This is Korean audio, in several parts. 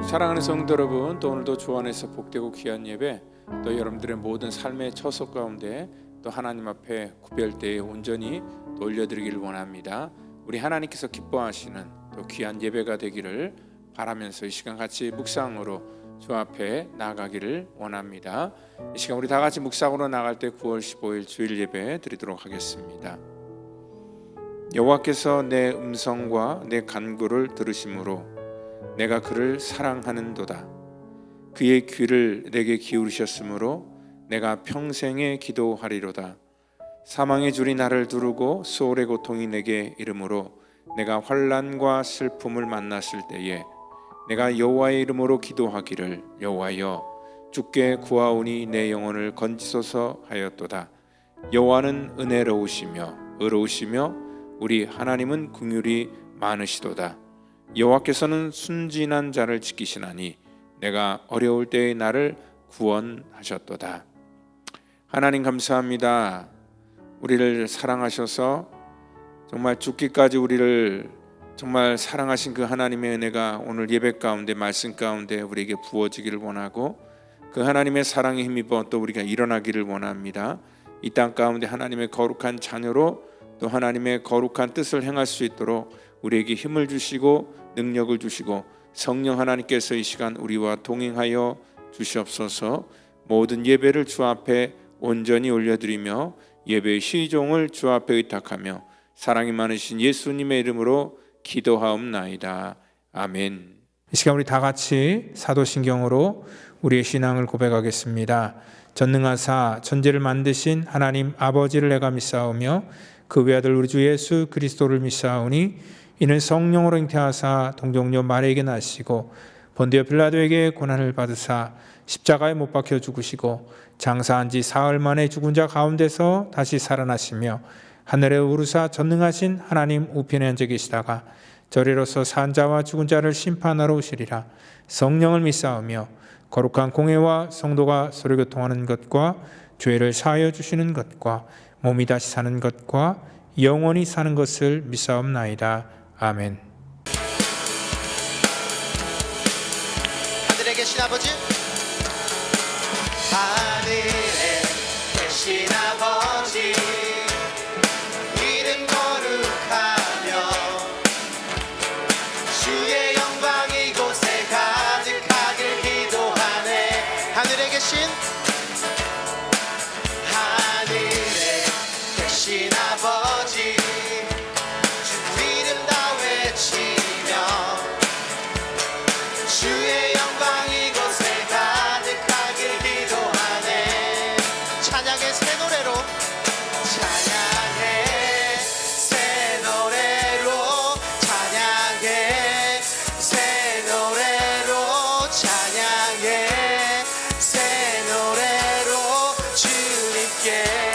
사랑하는 성도 여러분, 또 오늘도 주 안에서 복되고 귀한 예배, 또 여러분들의 모든 삶의 처소 가운데 또 하나님 앞에 구별되어 온전히 또 올려드리기를 원합니다. 우리 하나님께서 기뻐하시는 또 귀한 예배가 되기를 바라면서 이 시간 같이 묵상으로 주 앞에 나아가기를 원합니다. 이 시간 우리 다 같이 묵상으로 나갈 때 9월 15일 주일 예배 드리도록 하겠습니다. 여호와께서 내 음성과 내 간구를 들으심으로 내가 그를 사랑하는도다. 그의 귀를 내게 기울이셨으므로 내가 평생에 기도하리로다. 사망의 줄이 나를 두르고 수월의 고통이 내게 이르므로 내가 환난과 슬픔을 만났을 때에 내가 여호와의 이름으로 기도하기를 여호와여 주께 구하오니 내 영혼을 건지소서 하였도다. 여호와는 은혜로우시며 의로우시며 우리 하나님은 긍휼이 많으시도다. 여호와께서는 순진한 자를 지키시나니 내가 어려울 때에 나를 구원하셨도다. 하나님 감사합니다. 우리를 사랑하셔서 정말 죽기까지 우리를 정말 사랑하신 그 하나님의 은혜가 오늘 예배 가운데 말씀 가운데 우리에게 부어지기를 원하고 그 하나님의 사랑에 힘입어 또 우리가 일어나기를 원합니다. 이 땅 가운데 하나님의 거룩한 자녀로 또 하나님의 거룩한 뜻을 행할 수 있도록 우리에게 힘을 주시고 능력을 주시고 성령 하나님께서 이 시간 우리와 동행하여 주시옵소서. 모든 예배를 주 앞에 온전히 올려드리며 예배의 시종을 주 앞에 의탁하며 사랑이 많으신 예수님의 이름으로 기도하옵나이다. 아멘. 이 시간 우리 다 같이 사도신경으로 우리의 신앙을 고백하겠습니다. 전능하사 천지를 만드신 하나님 아버지를 내가 믿사오며 그 외아들 우리 주 예수 그리스도를 믿사오니 이는 성령으로 잉태하사 동정녀 마리아에게 나시고 본디오 빌라도에게 고난을 받으사 십자가에 못 박혀 죽으시고 장사한 지 사흘 만에 죽은 자 가운데서 다시 살아나시며 하늘에 오르사 전능하신 하나님 우편에 앉아 계시다가 저리로서 산 자와 죽은 자를 심판하러 오시리라. 성령을 믿사오며 거룩한 공회와 성도가 서로 교통하는 것과 죄를 사하여 주시는 것과 몸이 다시 사는 것과 영원히 사는 것을 믿사옵나이다. 아멘. 하늘에 계신 아버지, 하늘에 계신 아버지 이름 거룩하며 주의 영광 이곳에 가득하길 기도하네. 하늘에 계신 아버지 주 이름 다 외치며 주의 영광 이곳에 가득하길 기도하네. 찬양의 새 노래로 찬양의 새 노래로 찬양의 새 노래로 찬양의 새 노래로 주님께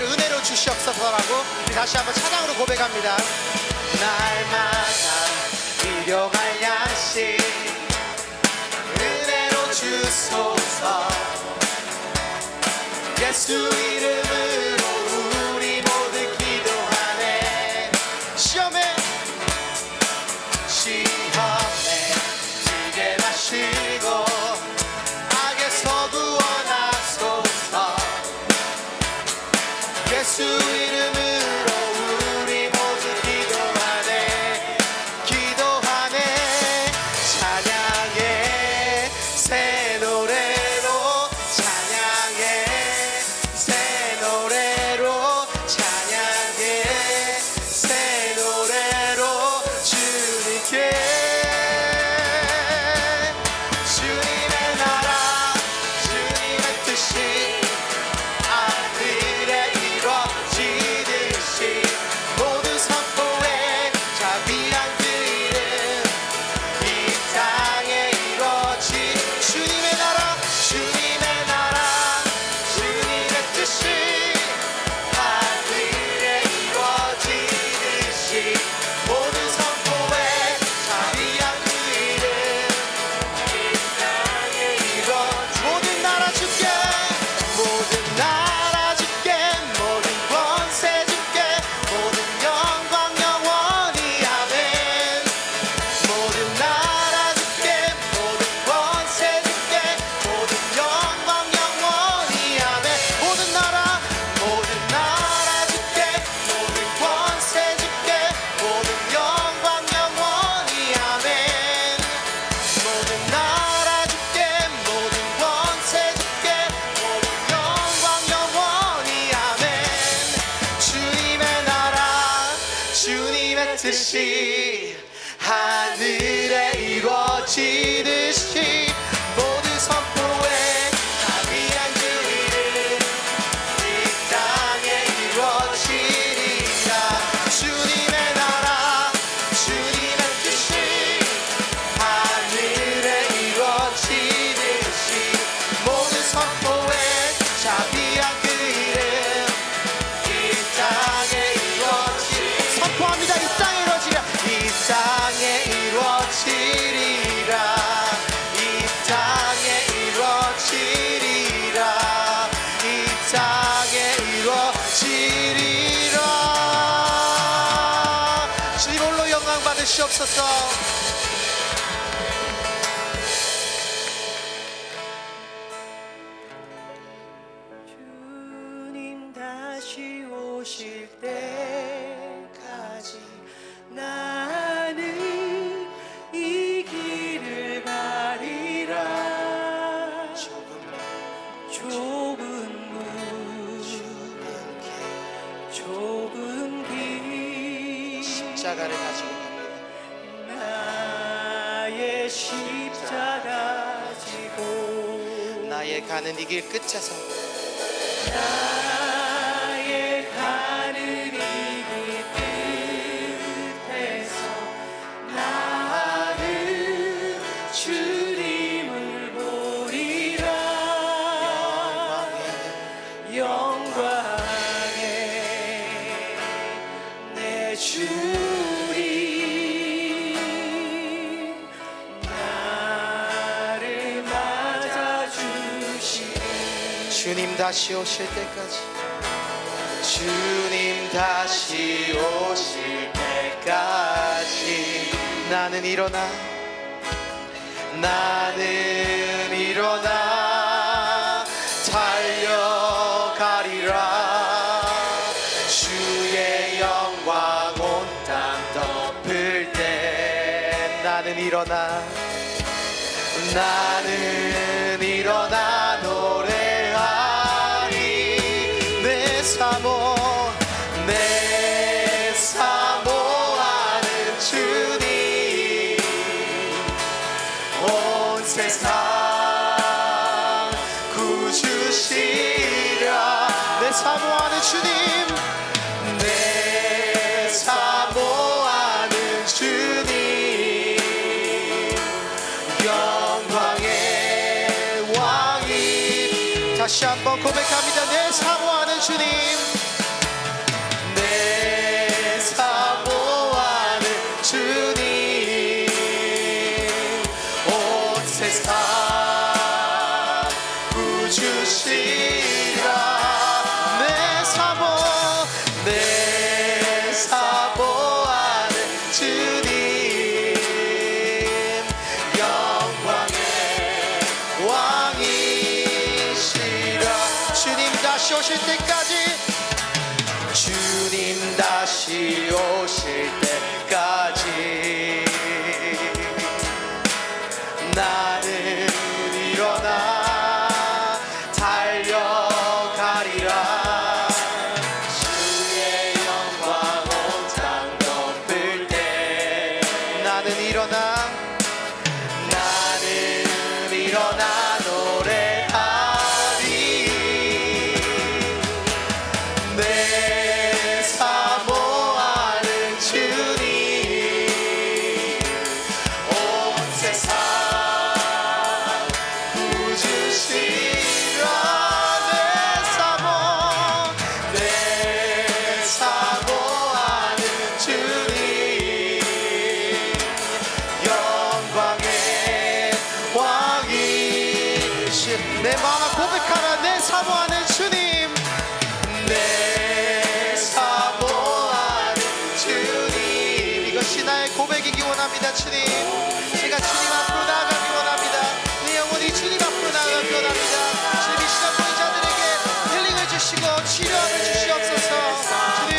은혜로 주시옵소서라고 다시 한번 찬양으로 고백합니다. 날마다 일용할 양식 은혜로 주소서. 예수 이름으로 우리 모두 기도하네. 시험에 뜻이 하늘에 이루어지듯이 모두 선포해 자비한 주 이름 이 땅에 이루어지리라. 주님의 나라 주님의 뜻이 하늘에 이루어지듯이 모두 선포해 자비한 그 이름 이 땅에 이루어지리라. 선포합니다. 이 땅에 이루어지리라. 이 땅에 이루어지리라. 이 땅에 이루어지리라. 이 땅에 이루어지리라. 주님 홀로 영광 받으시옵소서. 주님 다시 오실 때까지 나는 이 길을 가리라. 좁은 문 좁은 길 십자가를 가지고 갑니다. 나의 십자가 지고 나의 가는 이 길 끝에서 나의 가는 이 길 끝에서 나는 주님을 보리라. 영광에 내 주님 나를 맞아주시니. 주님 다시 오실 때까지 주님 다시 오실 때까지 나는 일어나 달려가리라. 주의 영광 온 땅 덮을 때 나는 일어나 노래하리. 내 사모하는 주님 온 세상 구주시라. 내 사모하는 주님 내 사모하는 주님 영광의 왕이. 다시 한번 고백합니다. 내 사모하는 주님 내 사모하는 주님 온 세상 구주시라. 내 사모하는 주님 영광의 왕이시라. 주님 다시 오실 때까지 주님 다시 오실 때까지 나는 일어나 달려가리라. 주의 영광 온 땅 덮을 때 나는 일어나 노래하리. 내 사모하는 주님 온 세상 구주시라. 내 사모하는 주님 영광의 왕이시. 내 마음을 고백하라. 내 사모하는 주님 내 사모하는 주님. 이것이 나의 고백이기 원합니다. 주님 제가 주님 앞으로 나아가기 원합니다. 내 영혼이 주님 앞으로 나아가기 원합니다. 주님 이 시간 우리 자들에게 힐링을 주시고 치료함을 주시옵소서. 주님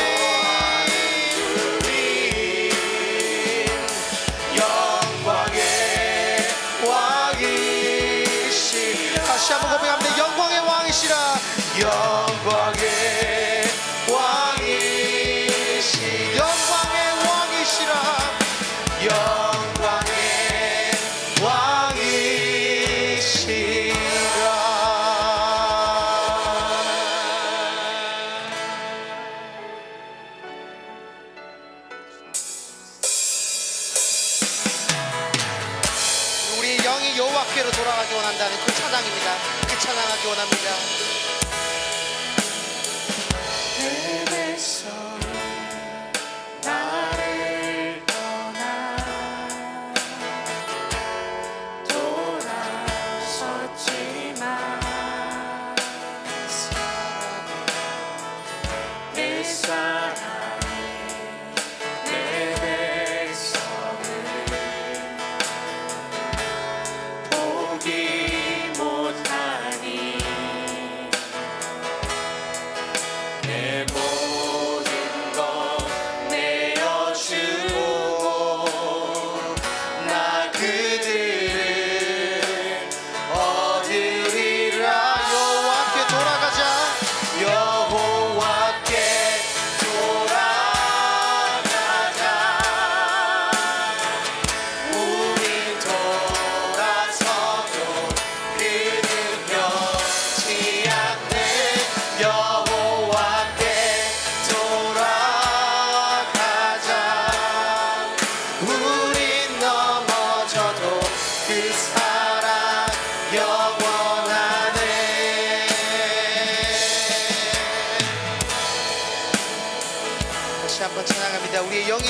영광의 왕이시. 다시 한번 고백합니다. 영광의 왕이시라. 영광의 왕이시. 영광의 왕이시라. 영혼이 여호와께로 돌아가기 원한다는 그 찬양입니다. 그 찬양하기 원합니다. 내 백성 나를 떠나 돌아섰지만 내 사랑이 내 백성을 포기 못하니 내 모든 것 내어주고 나 그들을 얻으리라. 여호와께 돌아가자. 여호와께 돌아가자. 우린 돌아서도 그는 변치 않네. 여호와께 돌아가자. 우린 넘어져도 그 사랑 영원하네. 다시 한번 찬양합니다. 우리의 영이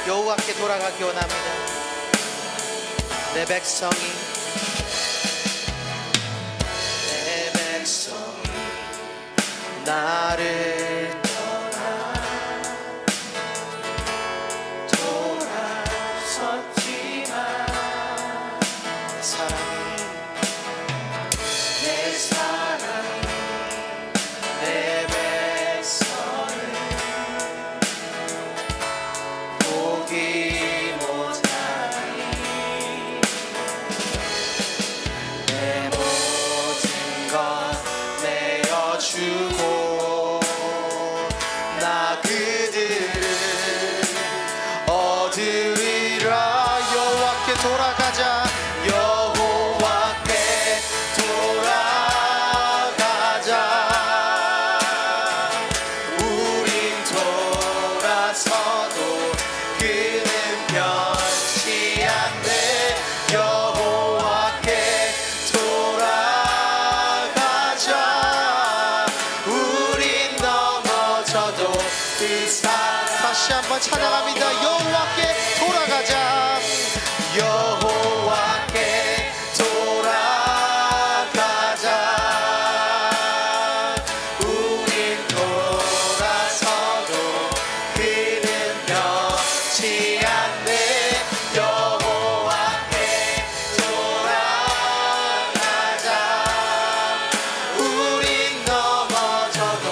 여호와께 돌아가기 원합니다. 내 백성이 나를 돌아섰지만 내 사랑이 내 백성을 포기 못하니 내 모든 것 내어주고 나 그들을 얻으리라. 여호와께 돌아가자. 여호와께 돌아가자. 우린 돌아서도 그는 변치 않네. 여호와께 돌아가자. 우린 넘어져도 그 사랑. 다시 한번 찬양합니다. 여호와께 돌아가자. 여호와께 돌아가자. 우린 돌아서도 그는 변치 않네. 여호와께 돌아가자. 우린 넘어져도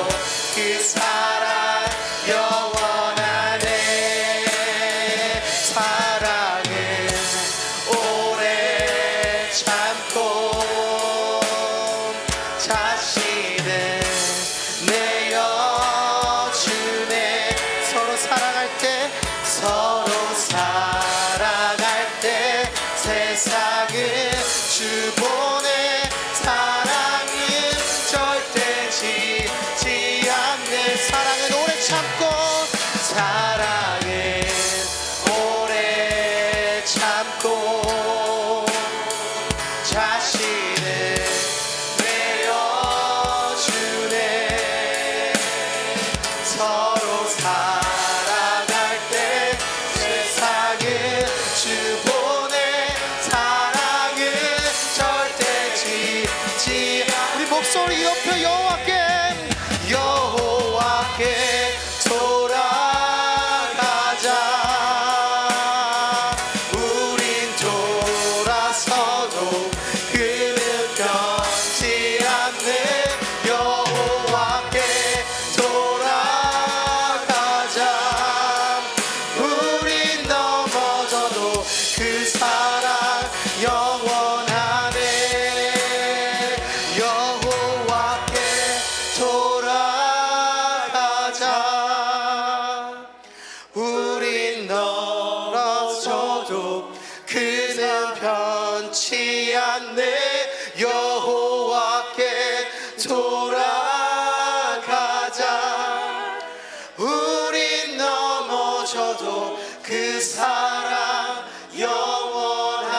그 사랑 영원하네. 사랑은 오래 참고 자신을 내어주네. 서로 사랑할 때 세상을 주보내. 사랑은 절대 지지 않네. 사랑은 오래 참고 사랑은 오래 참고 자신을 내어주네. 서로 사랑할 때 세상을 주보내. 사랑은 절대 지지 우리 목소리 높여 여호와께 돌아가자. 우린 돌아서도 그는 변치 않네. 여호와께 돌아가자. 우린 넘어져도 그 사랑 영원하네. 여호와께 돌아가자. 우린 넘어져도 그는 변치 않네. 여호와께 돌아가자. 우린 넘어져도 그 사랑 영원하네.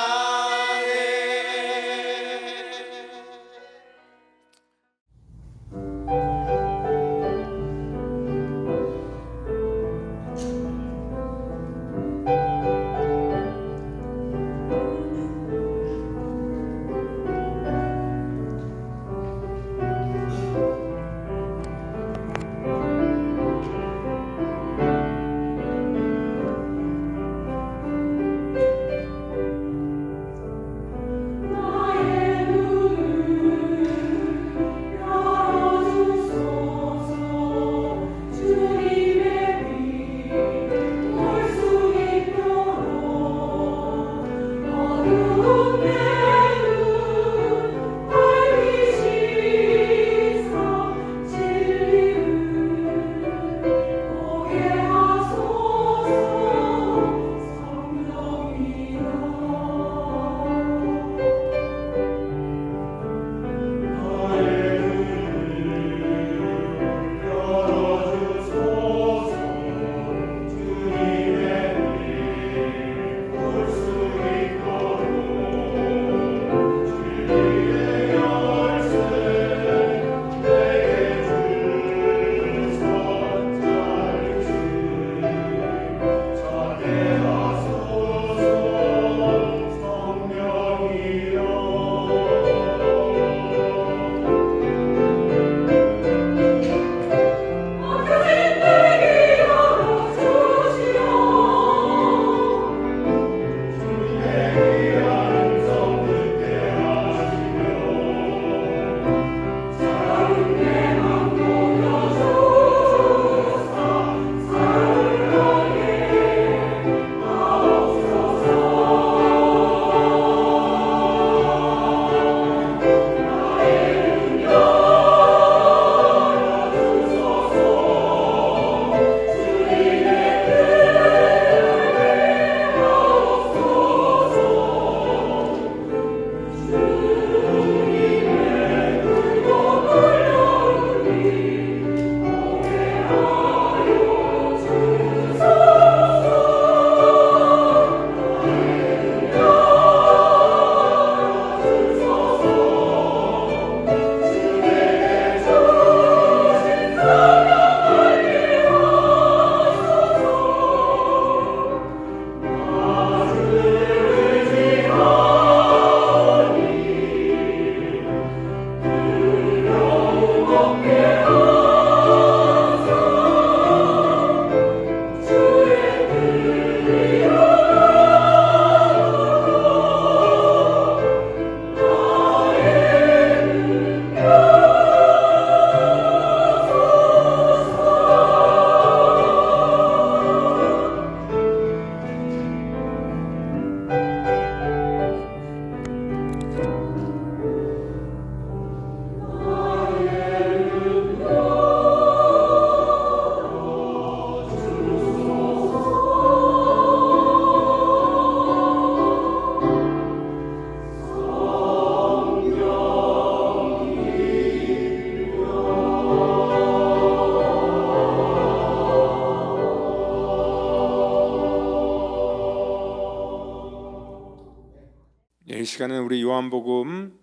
시간에는 우리 요한복음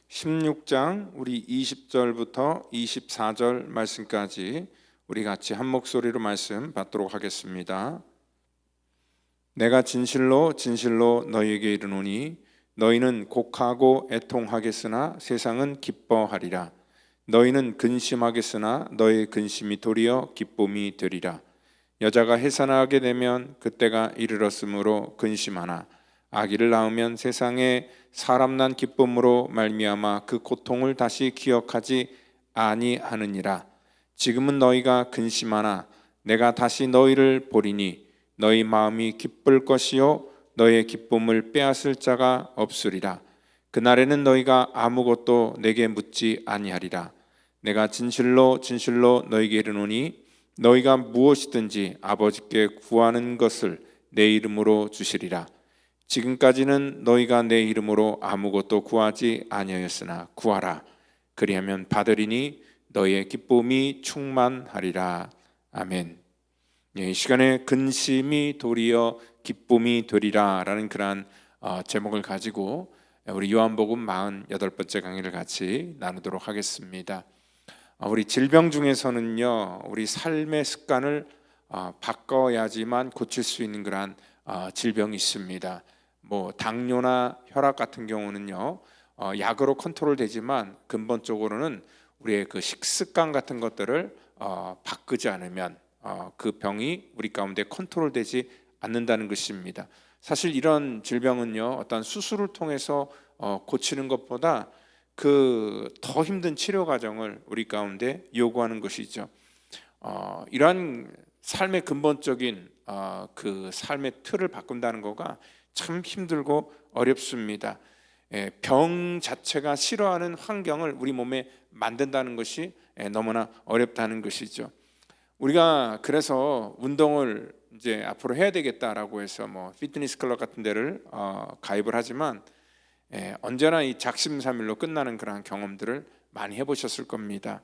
16장 우리 20절부터 24절 말씀까지 우리 같이 한 목소리로 말씀 받도록 하겠습니다. 내가 진실로 진실로 너희에게 이르노니 너희는 곡하고 애통하겠으나 세상은 기뻐하리라. 너희는 근심하겠으나 너희 근심이 도리어 기쁨이 되리라. 여자가 해산하게 되면 그때가 이르렀으므로 근심하나 아기를 낳으면 세상에 사람 난 기쁨으로 말미암아 그 고통을 다시 기억하지 아니하느니라. 지금은 너희가 근심하나 내가 다시 너희를 보리니 너희 마음이 기쁠 것이요 너희의 기쁨을 빼앗을 자가 없으리라. 그날에는 너희가 아무것도 내게 묻지 아니하리라. 내가 진실로 진실로 너희에게 이르노니 너희가 무엇이든지 아버지께 구하는 것을 내 이름으로 주시리라. 지금까지는 너희가 내 이름으로 아무것도 구하지 아니하였으나 구하라. 그리하면 받으리니 너희의 기쁨이 충만하리라. 아멘. 이 시간에 근심이 도리어 기쁨이 되리라 라는 그러한 제목을 가지고 우리 요한복음 48번째 강의를 같이 나누도록 하겠습니다. 우리 질병 중에서는요, 우리 삶의 습관을 바꿔야지만 고칠 수 있는 그러한 질병이 있습니다. 뭐 당뇨나 혈압 같은 경우는요, 약으로 컨트롤 되지만 근본적으로는 우리의 그 식습관 같은 것들을 바꾸지 않으면 그 병이 우리 가운데 컨트롤되지 않는다는 것입니다. 사실 이런 질병은요, 어떤 수술을 통해서 고치는 것보다 그 더 힘든 치료 과정을 우리 가운데 요구하는 것이죠. 이러한 삶의 근본적인 그 삶의 틀을 바꾼다는 거가 참 힘들고 어렵습니다. 병 자체가 싫어하는 환경을 우리 몸에 만든다는 것이 너무나 어렵다는 것이죠. 우리가 그래서 운동을 이제 앞으로 해야 되겠다라고 해서 뭐 피트니스 클럽 같은 데를 가입을 하지만 언제나 이 작심삼일로 끝나는 그런 경험들을 많이 해보셨을 겁니다.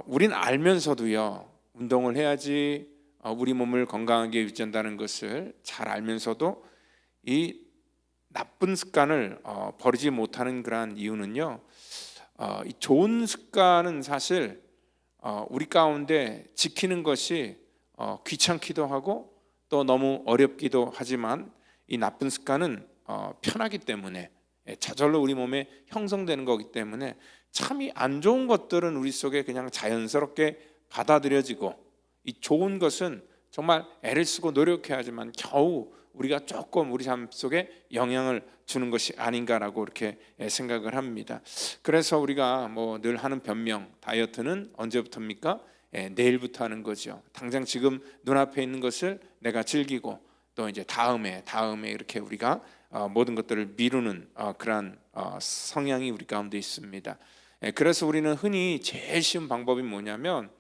우린 알면서도요, 운동을 해야지 우리 몸을 건강하게 유지한다는 것을 잘 알면서도 이 나쁜 습관을 버리지 못하는 그러한 이유는요, 이 좋은 습관은 사실 우리 가운데 지키는 것이 귀찮기도 하고 또 너무 어렵기도 하지만 이 나쁜 습관은 편하기 때문에 저절로 우리 몸에 형성되는 거기 때문에 참 이 안 좋은 것들은 우리 속에 그냥 자연스럽게 받아들여지고 이 좋은 것은 정말 애를 쓰고 노력해야지만 겨우 우리가 조금 우리 삶 속에 영향을 주는 것이 아닌가라고 이렇게 생각을 합니다. 그래서 우리가 뭐 늘 하는 변명, 다이어트는 언제부터입니까? 내일부터 하는 거죠. 당장 지금 눈앞에 있는 것을 내가 즐기고 또 이제 다음에 이렇게 우리가 모든 것들을 미루는 그러한 성향이 우리 가운데 있습니다. 그래서 우리는 흔히 제일 쉬운 방법이 뭐냐면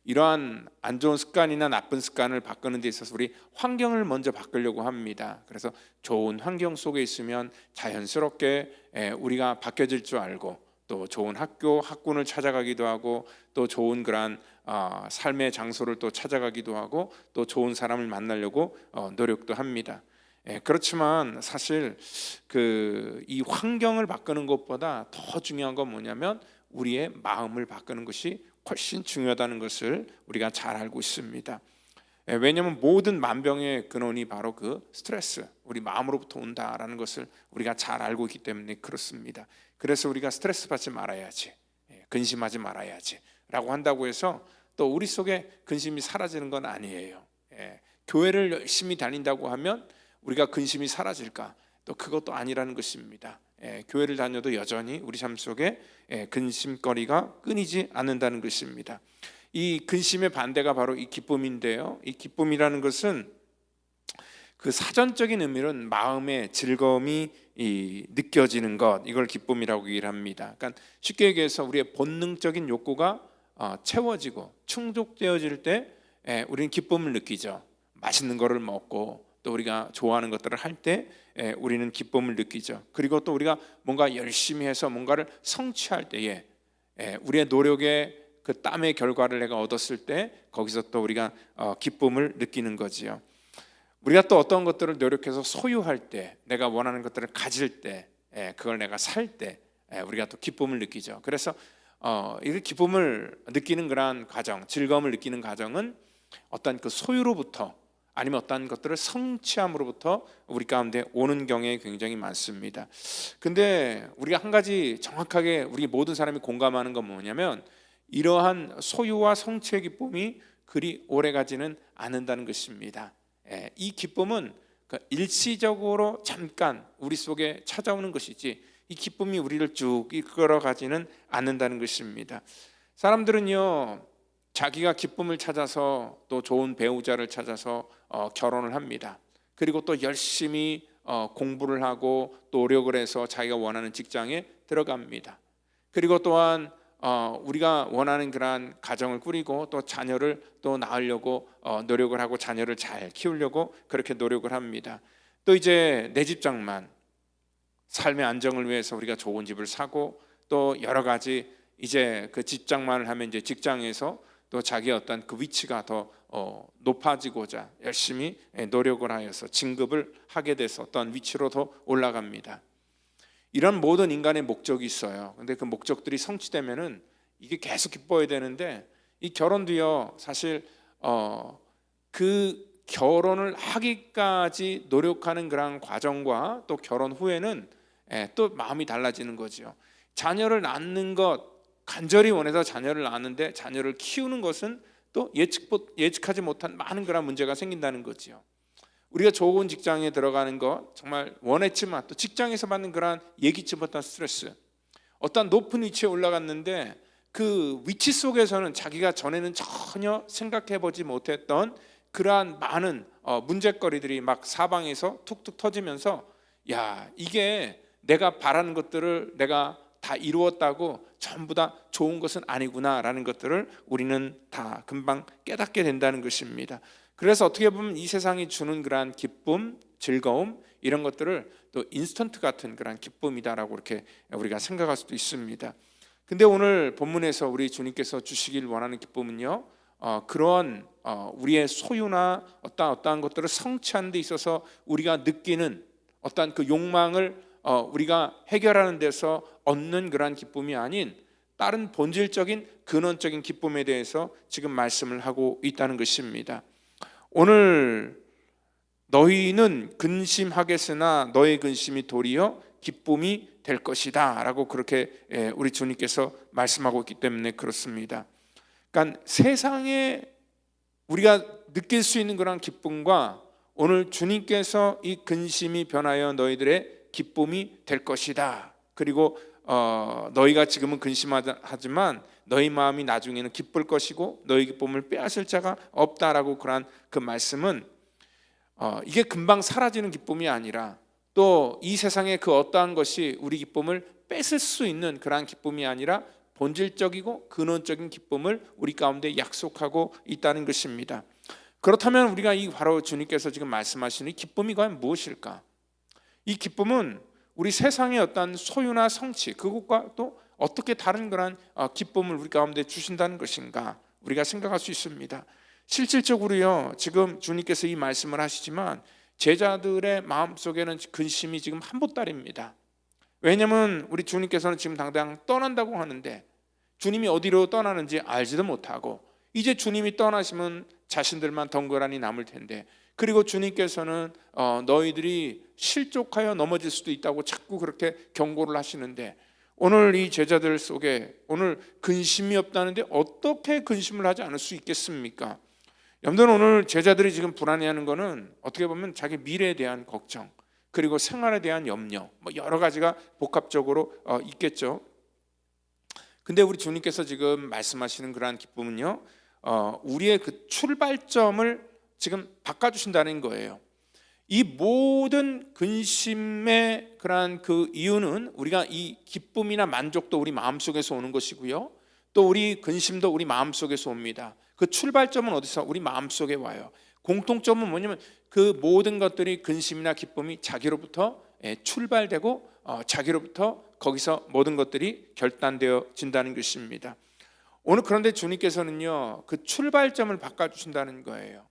이러한 안 좋은 습관이나 나쁜 습관을 바꾸는 데 있어서 우리 환경을 먼저 바꾸려고 합니다. 그래서 좋은 환경 속에 있으면 자연스럽게 우리가 바뀌어질 줄 알고 또 좋은 학군을 찾아가기도 하고 또 좋은 그러한 삶의 장소를 또 찾아가기도 하고 또 좋은 사람을 만나려고 노력도 합니다. 그렇지만 사실 이 환경을 바꾸는 것보다 더 중요한 건 뭐냐면 우리의 마음을 바꾸는 것이 훨씬 중요하다는 것을 우리가 잘 알고 있습니다. 왜냐하면 모든 만병의 근원이 바로 그 스트레스, 우리 마음으로부터 온다라는 것을 우리가 잘 알고 있기 때문에 그렇습니다. 그래서 우리가 스트레스 받지 말아야지, 근심하지 말아야지 라고 한다고 해서 또 우리 속에 근심이 사라지는 건 아니에요. 교회를 열심히 다닌다고 하면 우리가 근심이 사라질까? 또 그것도 아니라는 것입니다. 교회를 다녀도 여전히 우리 삶 속에 근심거리가 끊이지 않는다는 것입니다. 이 근심의 반대가 바로 이 기쁨인데요, 이 기쁨이라는 것은 그 사전적인 의미는 마음의 즐거움이 느껴지는 것, 이걸 기쁨이라고 얘기를 합니다. 그러니까 쉽게 얘기해서 우리의 본능적인 욕구가 채워지고 충족되어질 때 우리는 기쁨을 느끼죠. 맛있는 거를 먹고 또 우리가 좋아하는 것들을 할 때 우리는 기쁨을 느끼죠. 그리고 또 우리가 뭔가 열심히 해서 뭔가를 성취할 때에 우리의 노력의 그 땀의 결과를 내가 얻었을 때 거기서 또 우리가 기쁨을 느끼는 거지요. 우리가 또 어떤 것들을 노력해서 소유할 때, 내가 원하는 것들을 가질 때, 그걸 내가 살 때 우리가 또 기쁨을 느끼죠. 그래서 이 기쁨을 느끼는 그러한 과정, 즐거움을 느끼는 과정은 어떤 그 소유로부터 아니면 어떤 것들을 성취함으로부터 우리 가운데 오는 경우에 굉장히 많습니다. 근데 우리가 한 가지 정확하게 우리 모든 사람이 공감하는 건 뭐냐면, 이러한 소유와 성취의 기쁨이 그리 오래가지는 않는다는 것입니다. 이 기쁨은 일시적으로 잠깐 우리 속에 찾아오는 것이지, 이 기쁨이 우리를 쭉 이끌어가지는 않는다는 것입니다. 사람들은요, 자기가 기쁨을 찾아서 또 좋은 배우자를 찾아서 결혼을 합니다. 그리고 또 열심히 공부를 하고 노력을 해서 자기가 원하는 직장에 들어갑니다. 그리고 또한 우리가 원하는 그러한 가정을 꾸리고 또 자녀를 또 낳으려고 노력을 하고 자녀를 잘 키우려고 그렇게 노력을 합니다. 또 이제 내 집장만, 삶의 안정을 위해서 우리가 좋은 집을 사고 또 여러 가지 이제 그 집장만을 하면 이제 직장에서 또 자기의 어떤 그 위치가 더 높아지고자 열심히 노력을 하여서 진급을 하게 돼서 어떤 위치로 더 올라갑니다. 이런 모든 인간의 목적이 있어요. 근데 그 목적들이 성취되면은 이게 계속 기뻐야 되는데, 이 결혼도요, 사실 그 결혼을 하기까지 노력하는 그런 과정과 또 결혼 후에는 또 마음이 달라지는 거죠. 자녀를 낳는 것, 간절히 원해서 자녀를 낳았는데 자녀를 키우는 것은 또 예측하지 못한 많은 그런 문제가 생긴다는 거죠. 우리가 좋은 직장에 들어가는 것 정말 원했지만 또 직장에서 받는 그런 예기치 못한 스트레스, 어떤 높은 위치에 올라갔는데 그 위치 속에서는 자기가 전에는 전혀 생각해보지 못했던 그러한 많은 문제거리들이 막 사방에서 툭툭 터지면서, 야, 이게 내가 바라는 것들을 내가 다 이루었다고 전부 다 좋은 것은 아니구나라는 것들을 우리는 다 금방 깨닫게 된다는 것입니다. 그래서 어떻게 보면 이 세상이 주는 그러한 기쁨, 즐거움, 이런 것들을 또 인스턴트 같은 그러한 기쁨이다라고 이렇게 우리가 생각할 수도 있습니다. 근데 오늘 본문에서 우리 주님께서 주시길 원하는 기쁨은요, 그런 우리의 소유나 어떠한 것들을 성취하는 데 있어서 우리가 느끼는 어떠한 그 욕망을 우리가 해결하는 데서 얻는 그러한 기쁨이 아닌 다른 본질적인 근원적인 기쁨에 대해서 지금 말씀을 하고 있다는 것입니다. 오늘 너희는 근심하겠으나 너의 근심이 도리어 기쁨이 될 것이다 라고 그렇게 우리 주님께서 말씀하고 있기 때문에 그렇습니다. 그러니까 세상에 우리가 느낄 수 있는 그런 기쁨과 오늘 주님께서 이 근심이 변하여 너희들의 기쁨이 될 것이다, 그리고 너희가 지금은 근심하지만 너희 마음이 나중에는 기쁠 것이고 너희 기쁨을 빼앗을 자가 없다라고 그런 그 말씀은 이게 금방 사라지는 기쁨이 아니라 또 이 세상의 그 어떠한 것이 우리 기쁨을 뺏을 수 있는 그러한 기쁨이 아니라 본질적이고 근원적인 기쁨을 우리 가운데 약속하고 있다는 것입니다. 그렇다면 우리가 이 바로 주님께서 지금 말씀하시는 이 기쁨이 과연 무엇일까? 이 기쁨은 우리 세상의 어떤 소유나 성취, 그것과 또 어떻게 다른 그런 기쁨을 우리 가운데 주신다는 것인가 우리가 생각할 수 있습니다. 실질적으로요, 지금 주님께서 이 말씀을 하시지만 제자들의 마음속에는 근심이 지금 한보따리입니다. 왜냐하면 우리 주님께서는 지금 당장 떠난다고 하는데 주님이 어디로 떠나는지 알지도 못하고, 이제 주님이 떠나시면 자신들만 덩그러니 남을 텐데, 그리고 주님께서는 너희들이 실족하여 넘어질 수도 있다고 자꾸 그렇게 경고를 하시는데, 오늘 이 제자들 속에 오늘 근심이 없다는데 어떻게 근심을 하지 않을 수 있겠습니까? 여러분들, 오늘 제자들이 지금 불안해하는 것은 어떻게 보면 자기 미래에 대한 걱정, 그리고 생활에 대한 염려, 뭐 여러 가지가 복합적으로 있겠죠. 근데 우리 주님께서 지금 말씀하시는 그러한 기쁨은요, 우리의 그 출발점을 지금 바꿔주신다는 거예요. 이 모든 근심의 그러한 그 이유는 우리가 이 기쁨이나 만족도 우리 마음속에서 오는 것이고요, 또 우리 근심도 우리 마음속에서 옵니다. 그 출발점은 어디서? 우리 마음속에 와요. 공통점은 뭐냐면 그 모든 것들이 근심이나 기쁨이 자기로부터 출발되고 자기로부터 거기서 모든 것들이 결단되어진다는 것입니다. 오늘 그런데 주님께서는요, 그 출발점을 바꿔주신다는 거예요.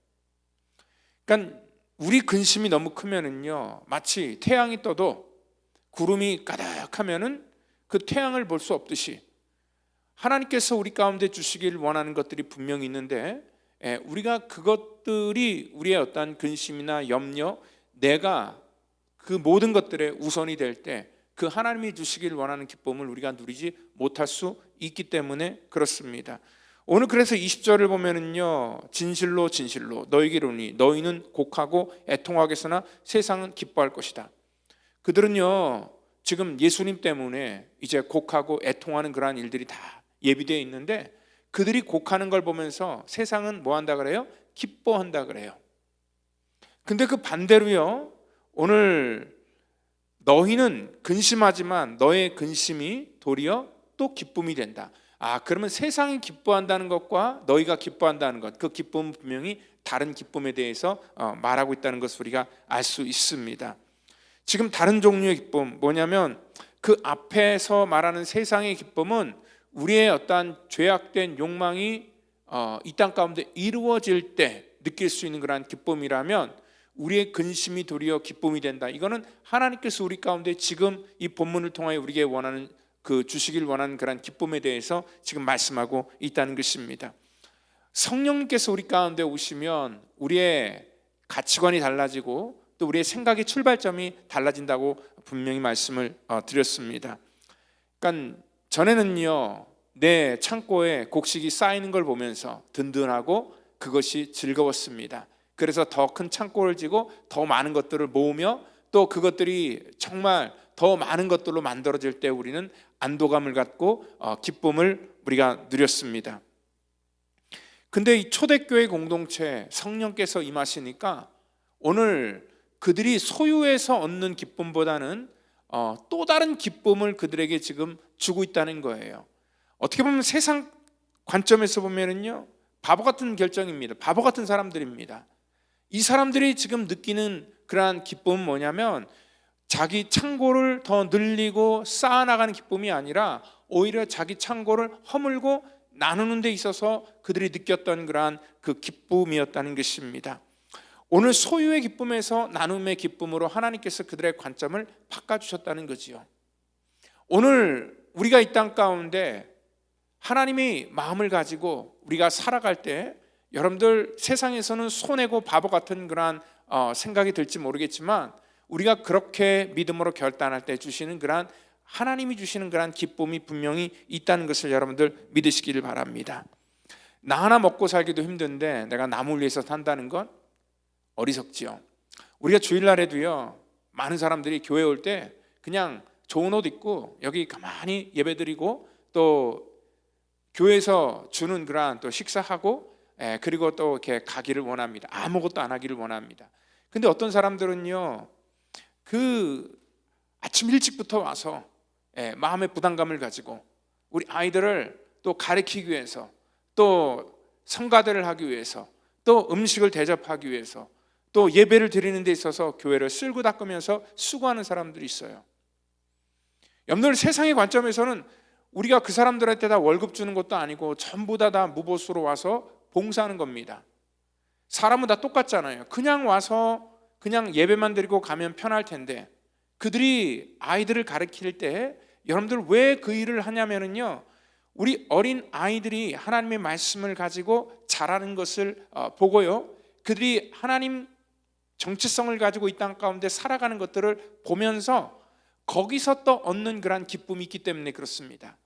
그러니까 우리 근심이 너무 크면은요, 마치 태양이 떠도 구름이 가득하면은 그 태양을 볼 수 없듯이 하나님께서 우리 가운데 주시길 원하는 것들이 분명히 있는데, 우리가 그것들이 우리의 어떤 근심이나 염려, 내가 그 모든 것들의 우선이 될 때 그 하나님이 주시길 원하는 기쁨을 우리가 누리지 못할 수 있기 때문에 그렇습니다. 오늘 그래서 20절을 보면은요, 진실로 진실로 너희에게 이르노니 너희는 곡하고 애통하겠으나 세상은 기뻐할 것이다. 그들은요 지금 예수님 때문에 이제 곡하고 애통하는 그러한 일들이 다 예비되어 있는데, 그들이 곡하는 걸 보면서 세상은 뭐 한다 그래요? 기뻐한다 그래요. 근데 그 반대로요, 오늘 너희는 근심하지만 너의 근심이 도리어 또 기쁨이 된다. 그러면 세상이 기뻐한다는 것과 너희가 기뻐한다는 것, 그 기쁨은 분명히 다른 기쁨에 대해서 말하고 있다는 것을 우리가 알 수 있습니다. 지금 다른 종류의 기쁨 뭐냐면, 그 앞에서 말하는 세상의 기쁨은 우리의 어떠한 죄악된 욕망이 이 땅 가운데 이루어질 때 느낄 수 있는 그러한 기쁨이라면, 우리의 근심이 도리어 기쁨이 된다. 이거는 하나님께서 우리 가운데 지금 이 본문을 통하여 우리에게 원하는 그 주시길 원하는 그런 기쁨에 대해서 지금 말씀하고 있다는 것입니다. 성령님께서 우리 가운데 오시면 우리의 가치관이 달라지고 또 우리의 생각의 출발점이 달라진다고 분명히 말씀을 드렸습니다. 그러니까 전에는요, 내 창고에 곡식이 쌓이는 걸 보면서 든든하고 그것이 즐거웠습니다. 그래서 더 큰 창고를 지고 더 많은 것들을 모으며 또 그것들이 정말 더 많은 것들로 만들어질 때 우리는 안도감을 갖고 기쁨을 우리가 누렸습니다. 근데 이 초대교회 공동체 성령께서 임하시니까 오늘 그들이 소유해서 얻는 기쁨보다는 또 다른 기쁨을 그들에게 지금 주고 있다는 거예요. 어떻게 보면 세상 관점에서 보면은요, 바보 같은 결정입니다. 바보 같은 사람들입니다. 이 사람들이 지금 느끼는 그러한 기쁨은 뭐냐면, 자기 창고를 더 늘리고 쌓아나가는 기쁨이 아니라 오히려 자기 창고를 허물고 나누는 데 있어서 그들이 느꼈던 그러한 그 기쁨이었다는 것입니다. 오늘 소유의 기쁨에서 나눔의 기쁨으로 하나님께서 그들의 관점을 바꿔주셨다는 거지요. 오늘 우리가 이 땅 가운데 하나님이 마음을 가지고 우리가 살아갈 때, 여러분들 세상에서는 손해고 바보 같은 그러한 생각이 들지 모르겠지만, 우리가 그렇게 믿음으로 결단할 때 주시는 그러한 하나님이 주시는 그러한 기쁨이 분명히 있다는 것을 여러분들 믿으시기를 바랍니다. 나 하나 먹고 살기도 힘든데 내가 남을 위해서 산다는 건 어리석지요. 우리가 주일날에도요, 많은 사람들이 교회 올 때 그냥 좋은 옷 입고 여기 가만히 예배드리고 또 교회에서 주는 그러한 또 식사하고 그리고 또 이렇게 가기를 원합니다. 아무것도 안 하기를 원합니다. 근데 어떤 사람들은요, 그 아침 일찍부터 와서 마음의 부담감을 가지고 우리 아이들을 또 가르치기 위해서, 또 성가대를 하기 위해서, 또 음식을 대접하기 위해서, 또 예배를 드리는 데 있어서 교회를 쓸고 닦으면서 수고하는 사람들이 있어요. 여러분들, 세상의 관점에서는 우리가 그 사람들한테 다 월급 주는 것도 아니고 전부 다 무보수로 와서 봉사하는 겁니다. 사람은 다 똑같잖아요. 그냥 와서 그냥 예배만 드리고 가면 편할 텐데, 그들이 아이들을 가르칠 때 여러분들 왜 그 일을 하냐면요, 우리 어린 아이들이 하나님의 말씀을 가지고 자라는 것을 보고요, 그들이 하나님 정체성을 가지고 이 땅 가운데 살아가는 것들을 보면서 거기서 또 얻는 그런 기쁨이 있기 때문에 그렇습니다.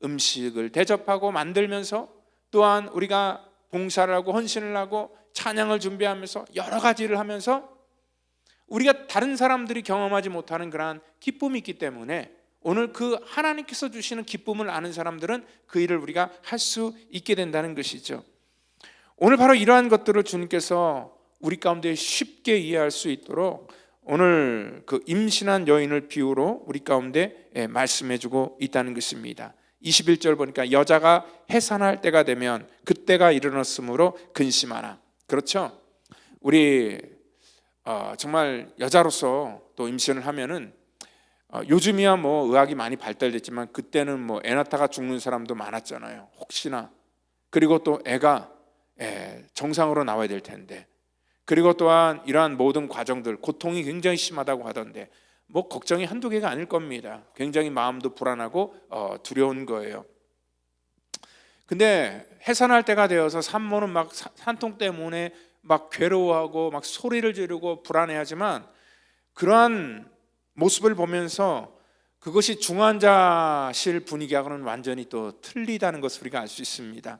음식을 대접하고 만들면서, 또한 우리가 봉사를 하고 헌신을 하고 찬양을 준비하면서 여러 가지를 하면서 우리가 다른 사람들이 경험하지 못하는 그러한 기쁨이 있기 때문에 오늘 그 하나님께서 주시는 기쁨을 아는 사람들은 그 일을 우리가 할 수 있게 된다는 것이죠. 오늘 바로 이러한 것들을 주님께서 우리 가운데 쉽게 이해할 수 있도록 오늘 그 임신한 여인을 비유로 우리 가운데 말씀해주고 있다는 것입니다. 21절 보니까 여자가 해산할 때가 되면 그때가 이르렀으므로 근심하라. 그렇죠? 우리 정말 여자로서 또 임신을 하면은 요즘이야 뭐 의학이 많이 발달됐지만 그때는 뭐 애 낳다가 죽는 사람도 많았잖아요. 혹시나. 그리고 또 애가 정상으로 나와야 될 텐데, 그리고 또한 이러한 모든 과정들, 고통이 굉장히 심하다고 하던데 뭐 걱정이 한두 개가 아닐 겁니다. 굉장히 마음도 불안하고 두려운 거예요. 근데 해산할 때가 되어서 산모는 막 산통 때문에 막 괴로워하고 막 소리를 지르고 불안해하지만, 그러한 모습을 보면서 그것이 중환자실 분위기하고는 완전히 또 틀리다는 것을 우리가 알 수 있습니다.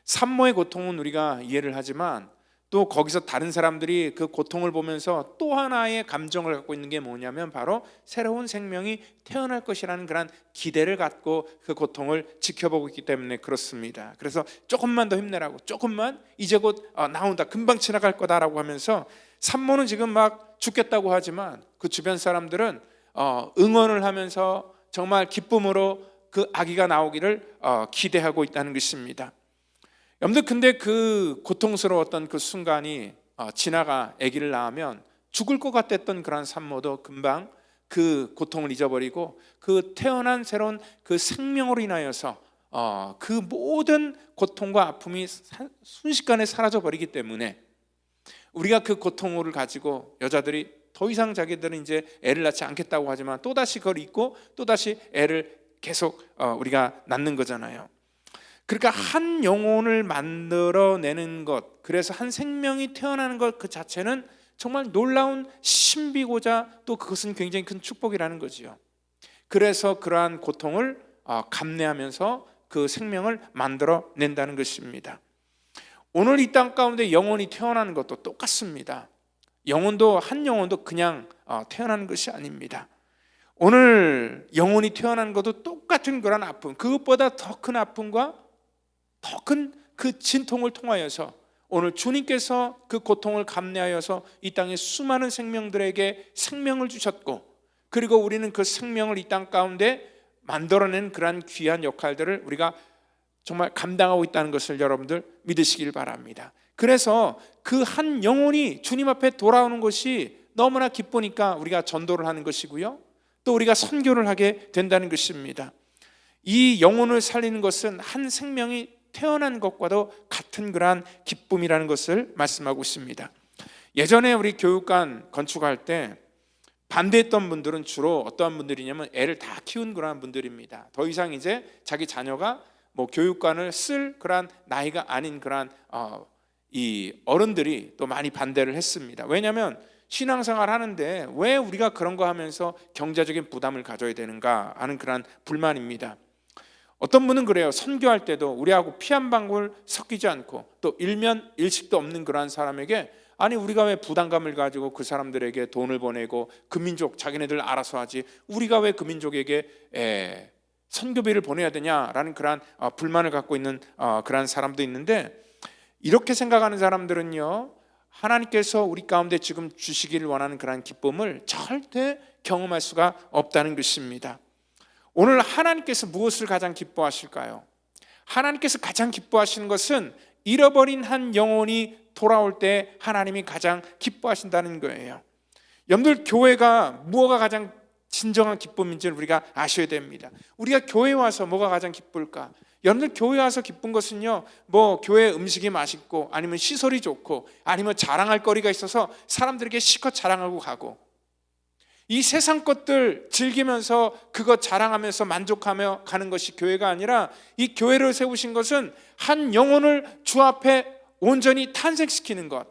산모의 고통은 우리가 이해를 하지만 또 거기서 다른 사람들이 그 고통을 보면서 또 하나의 감정을 갖고 있는 게 뭐냐면 바로 새로운 생명이 태어날 것이라는 그런 기대를 갖고 그 고통을 지켜보고 있기 때문에 그렇습니다. 그래서 조금만 더 힘내라고, 조금만, 이제 곧 나온다, 금방 지나갈 거다라고 하면서 산모는 지금 막 죽겠다고 하지만 그 주변 사람들은 응원을 하면서 정말 기쁨으로 그 아기가 나오기를 기대하고 있다는 것입니다. 여러분들, 근데 그 고통스러웠던 그 순간이 지나가 아기를 낳으면 죽을 것 같았던 그런 산모도 금방 그 고통을 잊어버리고 그 태어난 새로운 그 생명으로 인하여서 그 모든 고통과 아픔이 순식간에 사라져 버리기 때문에 우리가 그 고통을 가지고, 여자들이 더 이상 자기들은 이제 애를 낳지 않겠다고 하지만 또다시 그걸 잊고 또다시 애를 계속 우리가 낳는 거잖아요. 그러니까 한 영혼을 만들어내는 것, 그래서 한 생명이 태어나는 것 그 자체는 정말 놀라운 신비고자 또 그것은 굉장히 큰 축복이라는 거지요. 그래서 그러한 고통을 감내하면서 그 생명을 만들어낸다는 것입니다. 오늘 이 땅 가운데 영혼이 태어나는 것도 똑같습니다. 영혼도, 한 영혼도 그냥 태어나는 것이 아닙니다. 오늘 영혼이 태어나는 것도 똑같은 그런 아픔, 그것보다 더 큰 아픔과 더 큰 그 진통을 통하여서 오늘 주님께서 그 고통을 감내하여서 이 땅의 수많은 생명들에게 생명을 주셨고, 그리고 우리는 그 생명을 이 땅 가운데 만들어낸 그러한 귀한 역할들을 우리가 정말 감당하고 있다는 것을 여러분들 믿으시길 바랍니다. 그래서 그 한 영혼이 주님 앞에 돌아오는 것이 너무나 기쁘니까 우리가 전도를 하는 것이고요, 또 우리가 선교를 하게 된다는 것입니다. 이 영혼을 살리는 것은 한 생명이 태어난 것과도 같은 그러한 기쁨이라는 것을 말씀하고 있습니다. 예전에 우리 교육관 건축할 때 반대했던 분들은 주로 어떠한 분들이냐면 애를 다 키운 그러한 분들입니다. 더 이상 이제 자기 자녀가 뭐 교육관을 쓸 그러한 나이가 아닌 그러한 이 어른들이 또 많이 반대를 했습니다. 왜냐하면 신앙생활 하는데 왜 우리가 그런 거 하면서 경제적인 부담을 가져야 되는가 하는 그러한 불만입니다. 어떤 분은 그래요. 선교할 때도 우리하고 피 한 방울 섞이지 않고 또 일면 일식도 없는 그러한 사람에게, 아니 우리가 왜 부담감을 가지고 그 사람들에게 돈을 보내고 그 민족 자기네들 알아서 하지, 우리가 왜 그 민족에게 선교비를 보내야 되냐라는 그러한 불만을 갖고 있는 그러한 사람도 있는데, 이렇게 생각하는 사람들은요, 하나님께서 우리 가운데 지금 주시기를 원하는 그러한 기쁨을 절대 경험할 수가 없다는 것입니다. 오늘 하나님께서 무엇을 가장 기뻐하실까요? 하나님께서 가장 기뻐하시는 것은 잃어버린 한 영혼이 돌아올 때 하나님이 가장 기뻐하신다는 거예요. 여러분들, 교회가 무엇가 가장 진정한 기쁨인지를 우리가 아셔야 됩니다. 우리가 교회 와서 뭐가 가장 기쁠까? 여러분들, 교회 와서 기쁜 것은요, 뭐 교회 음식이 맛있고 아니면 시설이 좋고 아니면 자랑할 거리가 있어서 사람들에게 실컷 자랑하고 가고, 이 세상 것들 즐기면서 그것 자랑하면서 만족하며 가는 것이 교회가 아니라, 이 교회를 세우신 것은 한 영혼을 주 앞에 온전히 탄생시키는 것.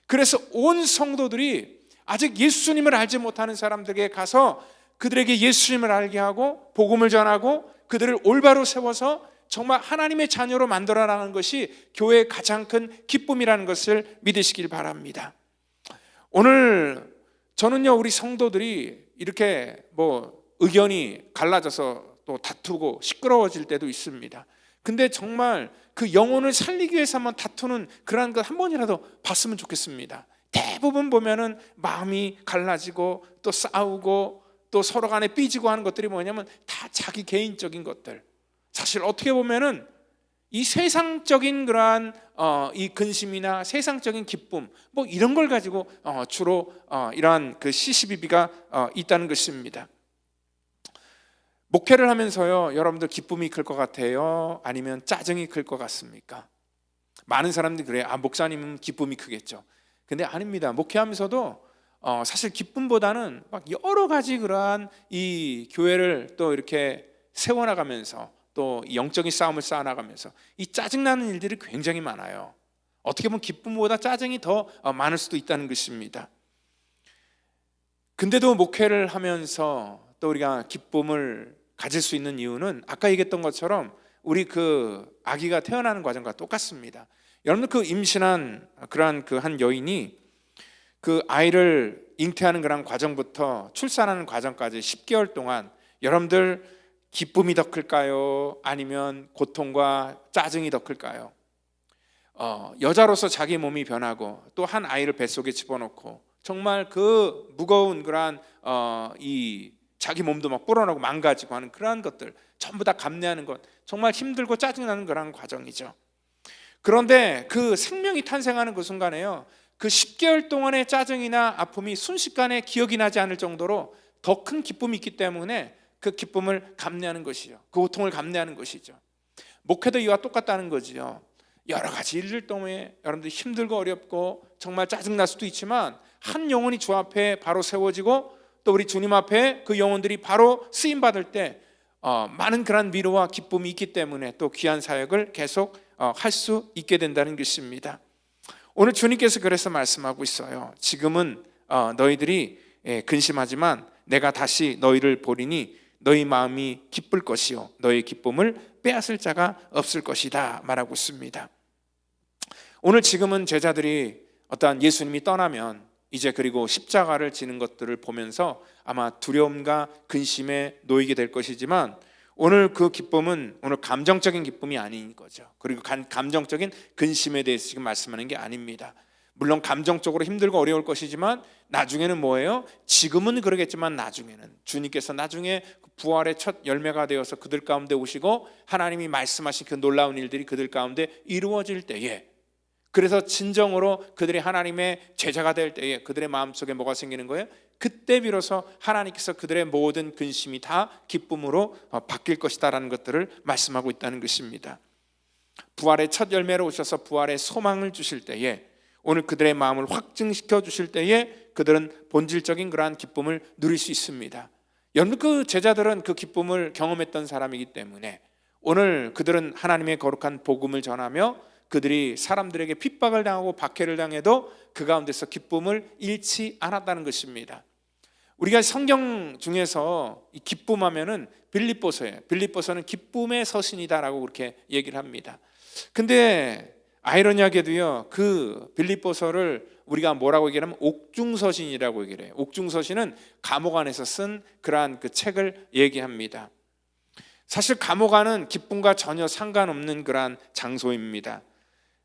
그래서 온 성도들이 아직 예수님을 알지 못하는 사람들에게 가서 그들에게 예수님을 알게 하고 복음을 전하고 그들을 올바로 세워서 정말 하나님의 자녀로 만들어 나가는 것이 교회의 가장 큰 기쁨이라는 것을 믿으시길 바랍니다. 오늘 저는요, 우리 성도들이 이렇게 뭐 의견이 갈라져서 또 다투고 시끄러워질 때도 있습니다. 근데 정말 그 영혼을 살리기 위해서 한번 다투는 그러한 것 한 번이라도 봤으면 좋겠습니다. 대부분 보면은 마음이 갈라지고 또 싸우고 또 서로 간에 삐지고 하는 것들이 뭐냐면 다 자기 개인적인 것들. 사실 어떻게 보면은 이 세상적인 그러한 이 근심이나 세상적인 기쁨 뭐 이런 걸 가지고 주로 이러한 그 시시비비가 있다는 것입니다. 목회를 하면서요, 여러분들 기쁨이 클 것 같아요? 아니면 짜증이 클 것 같습니까? 많은 사람들이 그래요. 목사님은 기쁨이 크겠죠. 근데 아닙니다. 목회하면서도 사실 기쁨보다는 막 여러 가지 그러한 이 교회를 또 이렇게 세워나가면서 또 영적인 싸움을 쌓아나가면서 이 짜증나는 일들이 굉장히 많아요. 어떻게 보면 기쁨보다 짜증이 더 많을 수도 있다는 것입니다. 근데도 목회를 하면서 또 우리가 기쁨을 가질 수 있는 이유는 아까 얘기했던 것처럼 우리 그 아기가 태어나는 과정과 똑같습니다. 여러분 그 임신한 그러한 그 한 여인이 그 아이를 잉태하는 그런 과정부터 출산하는 과정까지 10개월 동안 여러분들 기쁨이 더 클까요? 아니면 고통과 짜증이 더 클까요? 여자로서 자기 몸이 변하고 또 한 아이를 뱃속에 집어넣고 정말 그 무거운 그러한 이 자기 몸도 막 불어나고 망가지고 하는 그러한 것들 전부 다 감내하는 것 정말 힘들고 짜증나는 그러한 과정이죠. 그런데 그 생명이 탄생하는 그 순간에요, 그 10개월 동안의 짜증이나 아픔이 순식간에 기억이 나지 않을 정도로 더 큰 기쁨이 있기 때문에 그 기쁨을 감내하는 것이죠. 그 고통을 감내하는 것이죠. 목회도 이와 똑같다는 거지요. 여러 가지 일들 때문에 여러분들이 힘들고 어렵고 정말 짜증날 수도 있지만 한 영혼이 주 앞에 바로 세워지고 또 우리 주님 앞에 그 영혼들이 바로 쓰임받을 때 많은 그런 위로와 기쁨이 있기 때문에 또 귀한 사역을 계속 할 수 있게 된다는 것입니다. 오늘 주님께서 그래서 말씀하고 있어요. 지금은 너희들이 근심하지만 내가 다시 너희를 보리니 너희 마음이 기쁠 것이요 너희 기쁨을 빼앗을 자가 없을 것이다 말하고 있습니다. 오늘 지금은 제자들이 어떠한 예수님이 떠나면 이제 그리고 십자가를 지는 것들을 보면서 아마 두려움과 근심에 놓이게 될 것이지만 오늘 그 기쁨은 오늘 감정적인 기쁨이 아닌 거죠. 그리고 감정적인 근심에 대해서 지금 말씀하는 게 아닙니다. 물론 감정적으로 힘들고 어려울 것이지만 나중에는 뭐예요? 지금은 그러겠지만 나중에는 주님께서 나중에 부활의 첫 열매가 되어서 그들 가운데 오시고 하나님이 말씀하신 그 놀라운 일들이 그들 가운데 이루어질 때에, 그래서 진정으로 그들이 하나님의 제자가 될 때에 그들의 마음속에 뭐가 생기는 거예요? 그때 비로소 하나님께서 그들의 모든 근심이 다 기쁨으로 바뀔 것이다라는 것들을 말씀하고 있다는 것입니다. 부활의 첫 열매로 오셔서 부활의 소망을 주실 때에, 오늘 그들의 마음을 확증시켜 주실 때에 그들은 본질적인 그러한 기쁨을 누릴 수 있습니다. 여러분 그 제자들은 그 기쁨을 경험했던 사람이기 때문에 오늘 그들은 하나님의 거룩한 복음을 전하며 그들이 사람들에게 핍박을 당하고 박해를 당해도 그 가운데서 기쁨을 잃지 않았다는 것입니다. 우리가 성경 중에서 이 기쁨하면은 빌립보서예요. 빌립보서는 기쁨의 서신이다라고 그렇게 얘기를 합니다. 근데 아이러니하게도요, 그 빌립보서를 우리가 뭐라고 얘기하면 옥중서신이라고 얘기를 해요. 옥중서신은 감옥 안에서 쓴 그러한 그 책을 얘기합니다. 사실 감옥 안은 기쁨과 전혀 상관없는 그러한 장소입니다.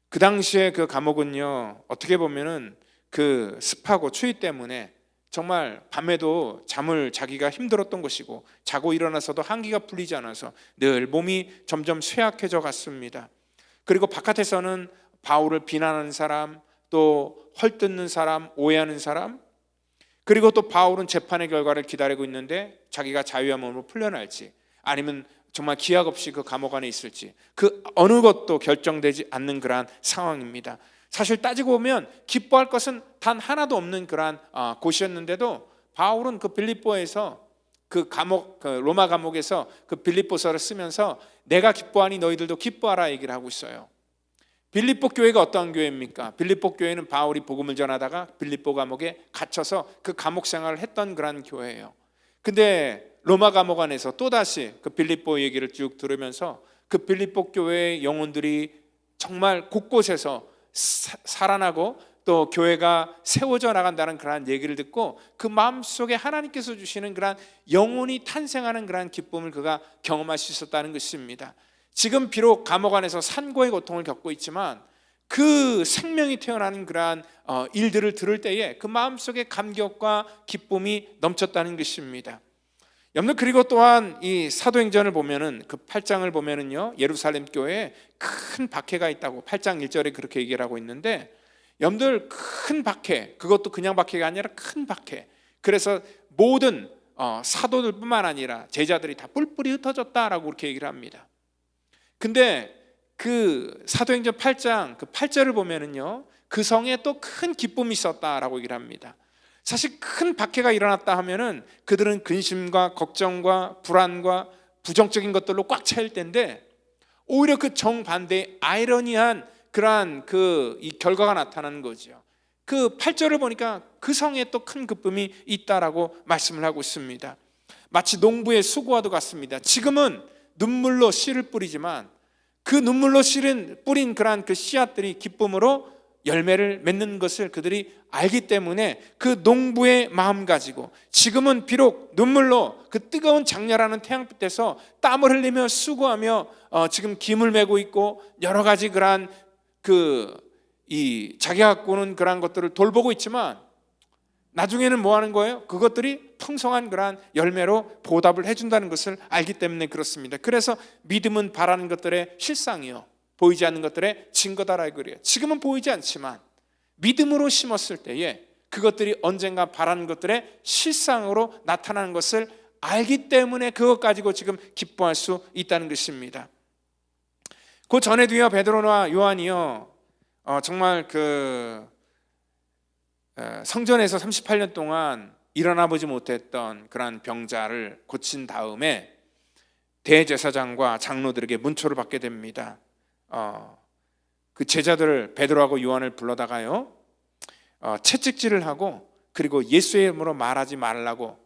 그 당시에 그 감옥은요, 어떻게 보면은 그 습하고 추위 때문에 정말 밤에도 잠을 자기가 힘들었던 것이고 자고 일어나서도 한기가 풀리지 않아서 늘 몸이 점점 쇠약해져 갔습니다. 그리고 바깥에서는 바울을 비난하는 사람, 또 헐뜯는 사람, 오해하는 사람, 그리고 또 바울은 재판의 결과를 기다리고 있는데 자기가 자유한 몸으로 풀려날지 아니면 정말 기약 없이 그 감옥 안에 있을지 그 어느 것도 결정되지 않는 그러한 상황입니다. 사실 따지고 보면 기뻐할 것은 단 하나도 없는 그러한 곳이었는데도 바울은 그 빌립보에서 그 감옥, 그 로마 감옥에서 그 빌립보서를 쓰면서 내가 기뻐하니 너희들도 기뻐하라 얘기를 하고 있어요. 빌립보 교회가 어떠한 교회입니까? 빌립보 교회는 바울이 복음을 전하다가 빌립보 감옥에 갇혀서 그 감옥 생활을 했던 그런 교회예요. 근데 로마 감옥 안에서 또다시 그 빌립보 얘기를 쭉 들으면서 그 빌립보 교회의 영혼들이 정말 곳곳에서 살아나고 또 교회가 세워져 나간다는 그러한 얘기를 듣고 그 마음속에 하나님께서 주시는 그러한 영혼이 탄생하는 그러한 기쁨을 그가 경험할 수 있었다는 것입니다. 지금 비록 감옥 안에서 산고의 고통을 겪고 있지만 그 생명이 태어나는 그러한 일들을 들을 때에 그 마음속에 감격과 기쁨이 넘쳤다는 것입니다. 여러분 그리고 또한 이 사도행전을 보면은 그 8장을 보면은요, 예루살렘 교회에 큰 박해가 있다고 8장 1절에 그렇게 얘기를 하고 있는데, 여러분들 큰 박해, 그것도 그냥 박해가 아니라 큰 박해. 그래서 모든 사도들뿐만 아니라 제자들이 다 뿔뿔이 흩어졌다라고 그렇게 얘기를 합니다. 근데 그 사도행전 8장 그 8절을 보면은요, 그 성에 또 큰 기쁨이 있었다라고 얘기를 합니다. 사실 큰 박해가 일어났다 하면은 그들은 근심과 걱정과 불안과 부정적인 것들로 꽉 차일 텐데, 오히려 그 정반대의 아이러니한 그러한 이 결과가 나타나는 거죠. 그 8절을 보니까 그 성에 또 큰 기쁨이 있다라고 말씀을 하고 있습니다. 마치 농부의 수고와도 같습니다. 지금은 눈물로 씨를 뿌리지만 그 눈물로 뿌린 그러한 그 씨앗들이 기쁨으로 열매를 맺는 것을 그들이 알기 때문에 그 농부의 마음 가지고 지금은 비록 눈물로 그 뜨거운 장렬하는 태양빛에서 땀을 흘리며 수고하며 지금 김을 메고 있고 여러 가지 그러한 자기가 갖고 오는 그러한 것들을 돌보고 있지만, 나중에는 뭐 하는 거예요? 그것들이 풍성한 그러한 열매로 보답을 해준다는 것을 알기 때문에 그렇습니다. 그래서 믿음은 바라는 것들의 실상이요, 보이지 않는 것들의 증거다라고 그래요. 지금은 보이지 않지만 믿음으로 심었을 때에 그것들이 언젠가 바라는 것들의 실상으로 나타나는 것을 알기 때문에 그것 가지고 지금 기뻐할 수 있다는 것입니다. 그 전에도요, 베드로나 요한이요, 정말 성전에서 38년 동안 일어나 보지 못했던 그러한 병자를 고친 다음에 대제사장과 장로들에게 문초를 받게 됩니다. 그 제자들을, 베드로하고 요한을 불러다가요, 채찍질을 하고, 그리고 예수의 이름으로 말하지 말라고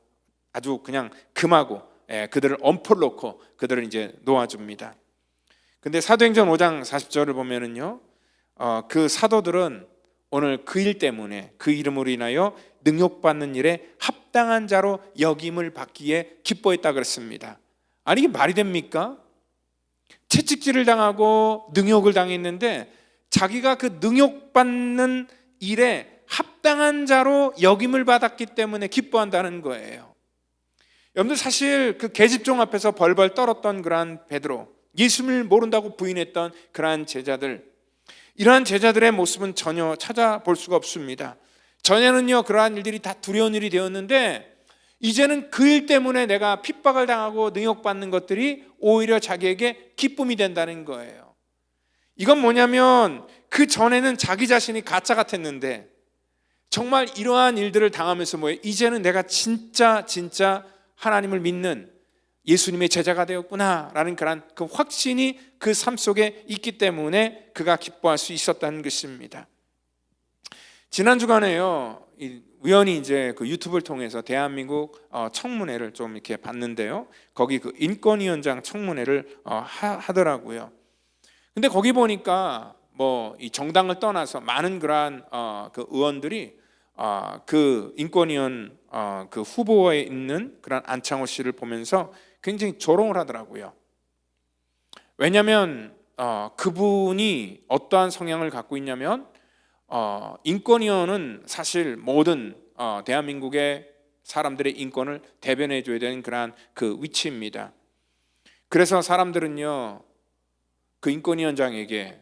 아주 그냥 금하고 그들을 엄포를 놓고 그들을 이제 놓아줍니다. 근데 사도행전 5장 40절을 보면은요, 그 사도들은 오늘 그 일 때문에 그 이름으로 인하여 능욕받는 일에 합당한 자로 여김을 받기에 기뻐했다 그랬습니다. 아니, 이게 말이 됩니까? 채찍질을 당하고 능욕을 당했는데 자기가 그 능욕받는 일에 합당한 자로 여김을 받았기 때문에 기뻐한다는 거예요. 여러분들, 사실 그 계집종 앞에서 벌벌 떨었던 그러한 베드로, 예수를 모른다고 부인했던 그러한 제자들, 이러한 제자들의 모습은 전혀 찾아볼 수가 없습니다. 전에는요, 그러한 일들이 다 두려운 일이 되었는데 이제는 그 일 때문에 내가 핍박을 당하고 능욕받는 것들이 오히려 자기에게 기쁨이 된다는 거예요. 이건 뭐냐면, 그 전에는 자기 자신이 가짜 같았는데 정말 이러한 일들을 당하면서 뭐예요? 이제는 내가 진짜 하나님을 믿는 예수님의 제자가 되었구나라는 그런 그 확신이 그 삶 속에 있기 때문에 그가 기뻐할 수 있었다는 것입니다. 지난 주간에요, 우연히 이제 그 유튜브를 통해서 대한민국 청문회를 좀 이렇게 봤는데요, 거기 그 인권위원장 청문회를 하더라고요. 근데 거기 보니까 뭐 이 정당을 떠나서 많은 그러한 그 의원들이 그 인권위원 그 후보에 있는 그런 안창호 씨를 보면서 굉장히 조롱을 하더라고요. 왜냐하면 그분이 어떠한 성향을 갖고 있냐면, 인권위원은 사실 모든 대한민국의 사람들의 인권을 대변해 줘야 되는 그러한 그 위치입니다. 그래서 사람들은요, 그 인권위원장에게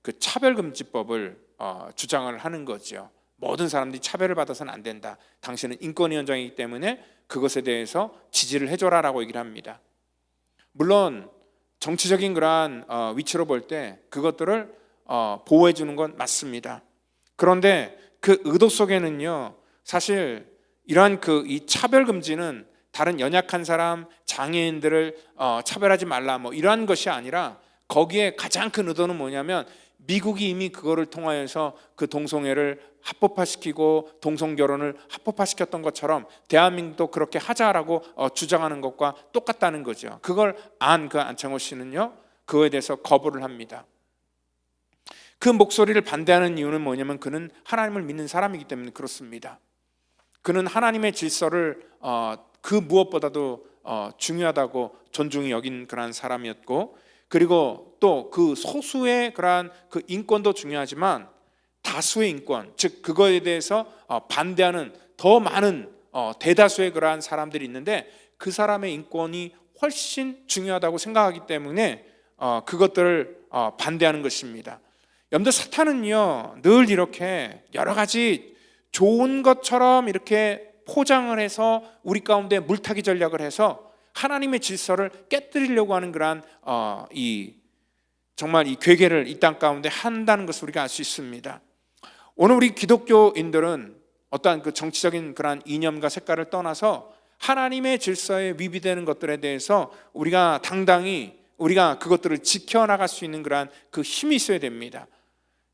그 차별금지법을 주장을 하는 거죠. 모든 사람들이 차별을 받아서는 안 된다. 당신은 인권위원장이기 때문에 그것에 대해서 지지를 해줘라라고 얘기를 합니다. 물론 정치적인 그러한 위치로 볼 때 그것들을 보호해 주는 건 맞습니다. 그런데 그 의도 속에는요, 사실 이러한 이 차별 금지는 다른 연약한 사람, 장애인들을 차별하지 말라 뭐 이러한 것이 아니라, 거기에 가장 큰 의도는 뭐냐면, 미국이 이미 그거를 통하여서 그 동성애를 합법화시키고 동성결혼을 합법화시켰던 것처럼 대한민국도 그렇게 하자라고 주장하는 것과 똑같다는 거죠. 그걸 그 안창호 씨는요, 그거에 대해서 거부를 합니다. 그 목소리를 반대하는 이유는 뭐냐면, 그는 하나님을 믿는 사람이기 때문에 그렇습니다. 그는 하나님의 질서를 그 무엇보다도 중요하다고 존중히 여긴 그러한 사람이었고, 그리고 또 그 소수의 그러한 그 인권도 중요하지만 다수의 인권, 즉 그거에 대해서 반대하는 더 많은 대다수의 그러한 사람들이 있는데, 그 사람의 인권이 훨씬 중요하다고 생각하기 때문에 그것들을 반대하는 것입니다. 여러분들, 사탄은요 늘 이렇게 여러 가지 좋은 것처럼 이렇게 포장을 해서 우리 가운데 물타기 전략을 해서 하나님의 질서를 깨뜨리려고 하는 그러한 정말 이 괴계를 이 땅 가운데 한다는 것을 우리가 알 수 있습니다. 오늘 우리 기독교인들은 어떠한 그 정치적인 그러한 이념과 색깔을 떠나서 하나님의 질서에 위배되는 것들에 대해서 우리가 당당히 우리가 그것들을 지켜나갈 수 있는 그러한 그 힘이 있어야 됩니다.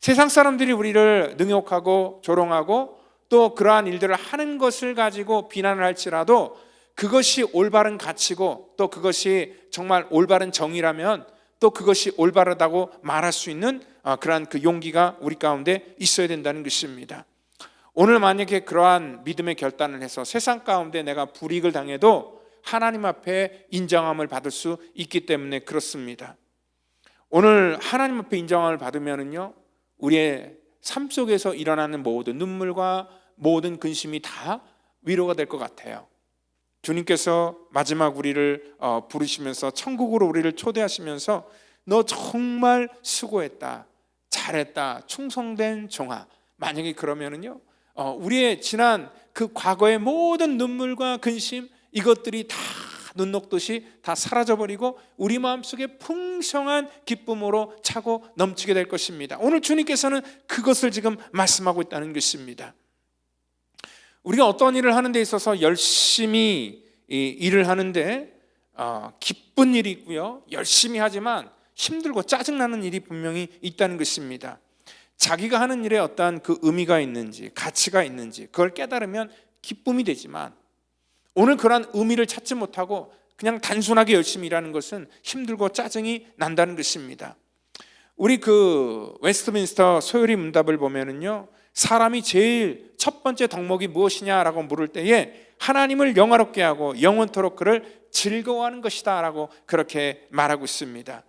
세상 사람들이 우리를 능욕하고 조롱하고 또 그러한 일들을 하는 것을 가지고 비난을 할지라도 그것이 올바른 가치고 또 그것이 정말 올바른 정의라면 또 그것이 올바르다고 말할 수 있는 그러한 그 용기가 우리 가운데 있어야 된다는 것입니다. 오늘 만약에 그러한 믿음의 결단을 해서 세상 가운데 내가 불이익을 당해도 하나님 앞에 인정함을 받을 수 있기 때문에 그렇습니다. 오늘 하나님 앞에 인정함을 받으면은요, 우리의 삶 속에서 일어나는 모든 눈물과 모든 근심이 다 위로가 될 것 같아요. 주님께서 마지막 우리를 부르시면서 천국으로 우리를 초대하시면서 너 정말 수고했다, 잘했다, 충성된 종아, 만약에 그러면은요, 우리의 지난 그 과거의 모든 눈물과 근심, 이것들이 다 눈 녹듯이 다 사라져버리고 우리 마음속에 풍성한 기쁨으로 차고 넘치게 될 것입니다. 오늘 주님께서는 그것을 지금 말씀하고 있다는 것입니다. 우리가 어떤 일을 하는 데 있어서 열심히 일을 하는데 기쁜 일이 있고요, 열심히 하지만 힘들고 짜증나는 일이 분명히 있다는 것입니다. 자기가 하는 일에 어떠한 그 의미가 있는지 가치가 있는지 그걸 깨달으면 기쁨이 되지만, 오늘 그러한 의미를 찾지 못하고 그냥 단순하게 열심히 일하는 것은 힘들고 짜증이 난다는 것입니다. 우리 그 웨스트민스터 소요리 문답을 보면은요, 사람이 제일 첫 번째 덕목이 무엇이냐라고 물을 때에 하나님을 영화롭게 하고 영원토록 그를 즐거워하는 것이다 라고 그렇게 말하고 있습니다.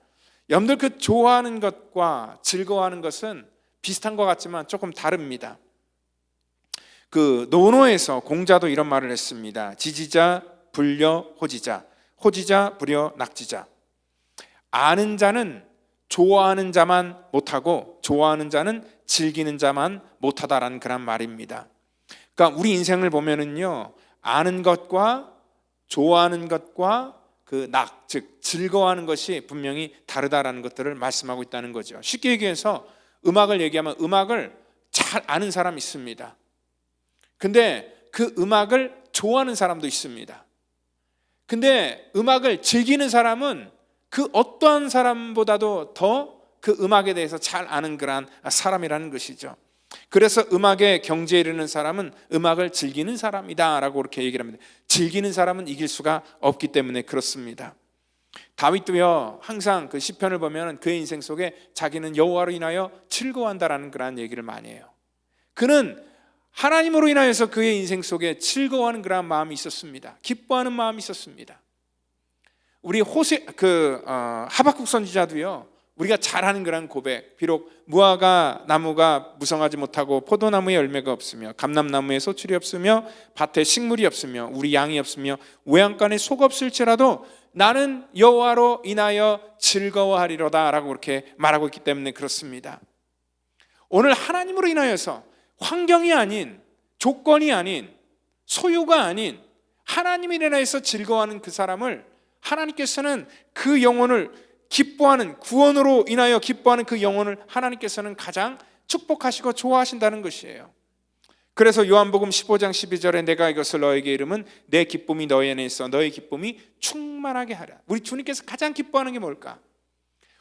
여러분들, 그 좋아하는 것과 즐거워하는 것은 비슷한 것 같지만 조금 다릅니다. 그 논어에서 공자도 이런 말을 했습니다. 지지자, 불려, 호지자, 호지자, 불여, 낙지자. 아는 자는 좋아하는 자만 못하고 좋아하는 자는 즐기는 자만 못하다라는 그런 말입니다. 그러니까 우리 인생을 보면은요, 아는 것과 좋아하는 것과 즉 즐거워하는 것이 분명히 다르다라는 것들을 말씀하고 있다는 거죠. 쉽게 얘기해서 음악을 얘기하면 음악을 잘 아는 사람이 있습니다. 근데 그 음악을 좋아하는 사람도 있습니다. 근데 음악을 즐기는 사람은 그 어떠한 사람보다도 더 그 음악에 대해서 잘 아는 그러한 사람이라는 것이죠. 그래서 음악의 경지에 이르는 사람은 음악을 즐기는 사람이다 라고 그렇게 얘기를 합니다. 즐기는 사람은 이길 수가 없기 때문에 그렇습니다. 다윗도요, 항상 그 시편을 보면 그의 인생 속에 자기는 여호와로 인하여 즐거워한다라는 그러한 얘기를 많이 해요. 그는 하나님으로 인하여서 그의 인생 속에 즐거워하는 그러한 마음이 있었습니다. 기뻐하는 마음이 있었습니다. 우리 하박국 선지자도요, 우리가 잘하는 그런 고백, 비록 무화과 나무가 무성하지 못하고 포도나무에 열매가 없으며 감람나무에 소출이 없으며 밭에 식물이 없으며 우리 양이 없으며 외양간에 속 없을지라도 나는 여호와로 인하여 즐거워하리로다 라고 그렇게 말하고 있기 때문에 그렇습니다. 오늘 하나님으로 인하여서 환경이 아닌, 조건이 아닌, 소유가 아닌 하나님에 인하여서 즐거워하는 그 사람을 하나님께서는 그 영혼을 기뻐하는, 구원으로 인하여 기뻐하는 그 영혼을 하나님께서는 가장 축복하시고 좋아하신다는 것이에요. 그래서 요한복음 15장 12절에 내가 이것을 너에게 이름은 내 기쁨이 너희 안에 있어 너의 기쁨이 충만하게 하라. 우리 주님께서 가장 기뻐하는 게 뭘까?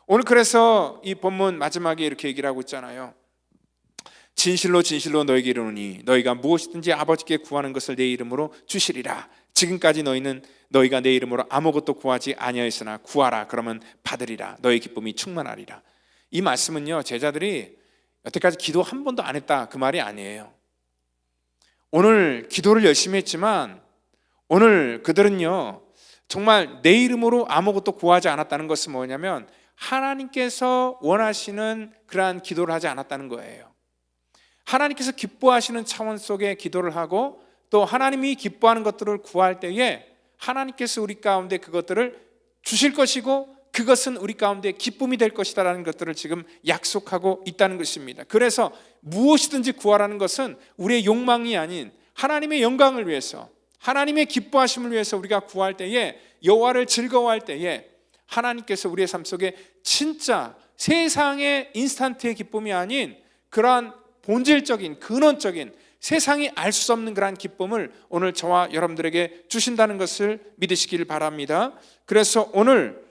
오늘 그래서 이 본문 마지막에 이렇게 얘기를 하고 있잖아요. 진실로 진실로 너에게 이르노니 너희가 무엇이든지 아버지께 구하는 것을 내 이름으로 주시리라. 지금까지 너희가 내 이름으로 아무것도 구하지 아니하였으나 구하라 그러면 받으리라. 너의 기쁨이 충만하리라. 이 말씀은요, 제자들이 여태까지 기도 한 번도 안 했다 그 말이 아니에요. 오늘 기도를 열심히 했지만 오늘 그들은요, 정말 내 이름으로 아무것도 구하지 않았다는 것은 뭐냐면 하나님께서 원하시는 그러한 기도를 하지 않았다는 거예요. 하나님께서 기뻐하시는 차원 속에 기도를 하고 또 하나님이 기뻐하는 것들을 구할 때에 하나님께서 우리 가운데 그것들을 주실 것이고 그것은 우리 가운데 기쁨이 될 것이다라는 것들을 지금 약속하고 있다는 것입니다. 그래서 무엇이든지 구하라는 것은 우리의 욕망이 아닌 하나님의 영광을 위해서, 하나님의 기뻐하심을 위해서 우리가 구할 때에, 여호와를 즐거워할 때에 하나님께서 우리의 삶 속에 진짜 세상의 인스턴트의 기쁨이 아닌 그러한 본질적인 근원적인 세상이 알 수 없는 그러한 기쁨을 오늘 저와 여러분들에게 주신다는 것을 믿으시길 바랍니다. 그래서 오늘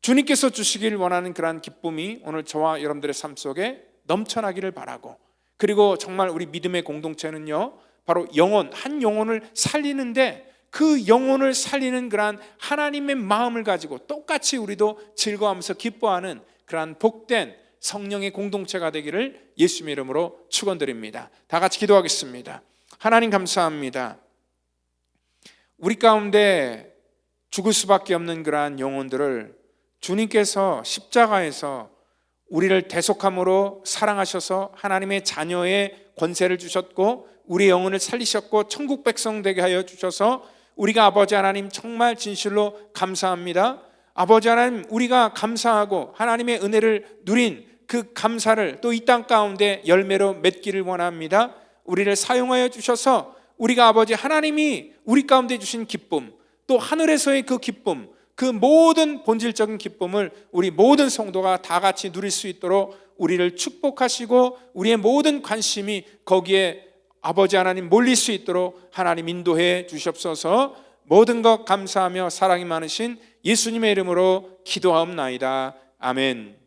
주님께서 주시길 원하는 그러한 기쁨이 오늘 저와 여러분들의 삶 속에 넘쳐나기를 바라고, 그리고 정말 우리 믿음의 공동체는요 바로 영혼, 한 영혼을 살리는데 그 영혼을 살리는 그러한 하나님의 마음을 가지고 똑같이 우리도 즐거워하면서 기뻐하는 그러한 복된 성령의 공동체가 되기를 예수님의 이름으로 축원드립니다. 다 같이 기도하겠습니다. 하나님 감사합니다. 우리 가운데 죽을 수밖에 없는 그러한 영혼들을 주님께서 십자가에서 우리를 대속함으로 사랑하셔서 하나님의 자녀의 권세를 주셨고 우리의 영혼을 살리셨고 천국 백성 되게 하여 주셔서 우리가 아버지 하나님 정말 진실로 감사합니다. 아버지 하나님, 우리가 감사하고 하나님의 은혜를 누린 그 감사를 또 이 땅 가운데 열매로 맺기를 원합니다. 우리를 사용하여 주셔서 우리가 아버지 하나님이 우리 가운데 주신 기쁨, 또 하늘에서의 그 기쁨, 그 모든 본질적인 기쁨을 우리 모든 성도가 다 같이 누릴 수 있도록 우리를 축복하시고 우리의 모든 관심이 거기에 아버지 하나님 몰릴 수 있도록 하나님 인도해 주시옵소서. 모든 것 감사하며 사랑이 많으신 예수님의 이름으로 기도하옵나이다. 아멘.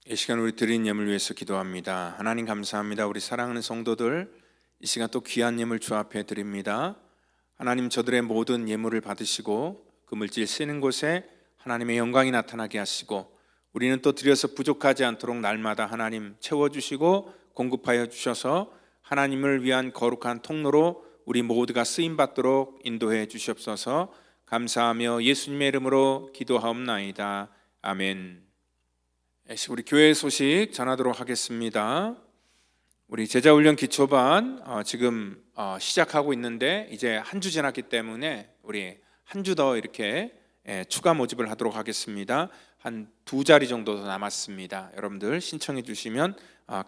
이 시간 우리 드린 예물 위해서 기도합니다. 하나님 감사합니다. 우리 사랑하는 성도들, 이 시간 또 귀한 예물 주 앞에 드립니다. 하나님, 저들의 모든 예물을 받으시고 그 물질 쓰는 곳에 하나님의 영광이 나타나게 하시고, 우리는 또 드려서 부족하지 않도록 날마다 하나님 채워주시고 공급하여 주셔서 하나님을 위한 거룩한 통로로 우리 모두가 쓰임받도록 인도해 주시옵소서. 감사하며 예수님의 이름으로 기도하옵나이다. 아멘. 우리 교회 소식 전하도록 하겠습니다. 우리 제자훈련 기초반 지금 시작하고 있는데 이제 한 주 지났기 때문에 우리 한 주 더 이렇게 추가 모집을 하도록 하겠습니다. 한 2자리 정도 더 남았습니다. 여러분들 신청해 주시면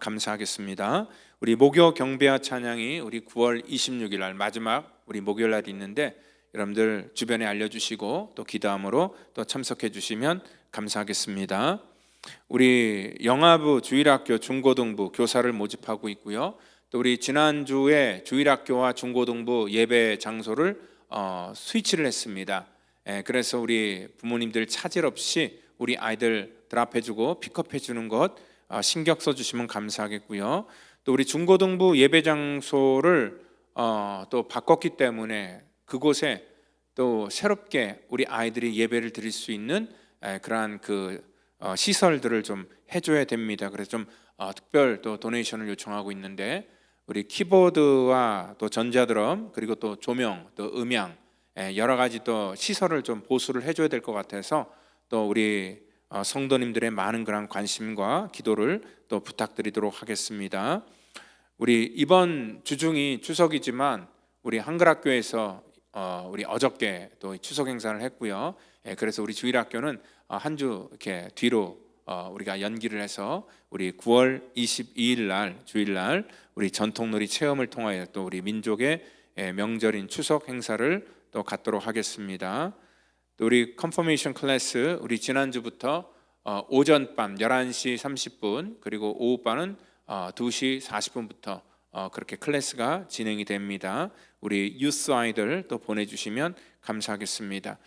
감사하겠습니다. 우리 목요 경배와 찬양이 우리 9월 26일 날 마지막 우리 목요일 날이 있는데, 여러분들 주변에 알려주시고 또 기도함으로 또 참석해 주시면 감사하겠습니다. 우리 영아부 주일학교 중고등부 교사를 모집하고 있고요. 또 우리 지난주에 주일학교와 중고등부 예배 장소를 스위치를 했습니다. 그래서 우리 부모님들 차질 없이 우리 아이들 드랍해주고 픽업해주는 것 신경 써주시면 감사하겠고요. 또 우리 중고등부 예배 장소를 또 바꿨기 때문에 그곳에 또 새롭게 우리 아이들이 예배를 드릴 수 있는 그러한 시설들을 좀 해줘야 됩니다. 그래서 좀 특별 또 도네이션을 요청하고 있는데, 우리 키보드와 또 전자드럼 그리고 또 조명 또 음향 여러 가지 또 시설을 좀 보수를 해줘야 될 것 같아서 또 우리 성도님들의 많은 그런 관심과 기도를 또 부탁드리도록 하겠습니다. 우리 이번 주중이 추석이지만 우리 한글학교에서 우리 어저께 또 추석 행사를 했고요. 그래서 우리 주일학교는 한 주 이렇게 뒤로 우리가 연기를 해서 우리 9월 22일 날 주일 날 우리 전통놀이 체험을 통하여 또 우리 민족의 명절인 추석 행사를 또 갖도록 하겠습니다. 또 우리 컨퍼메이션 클래스 우리 지난주부터 오전밤 11시 30분 그리고 오후반은 2시 40분부터 그렇게 클래스가 진행이 됩니다. 우리 유스 아이들 또 보내주시면 감사하겠습니다.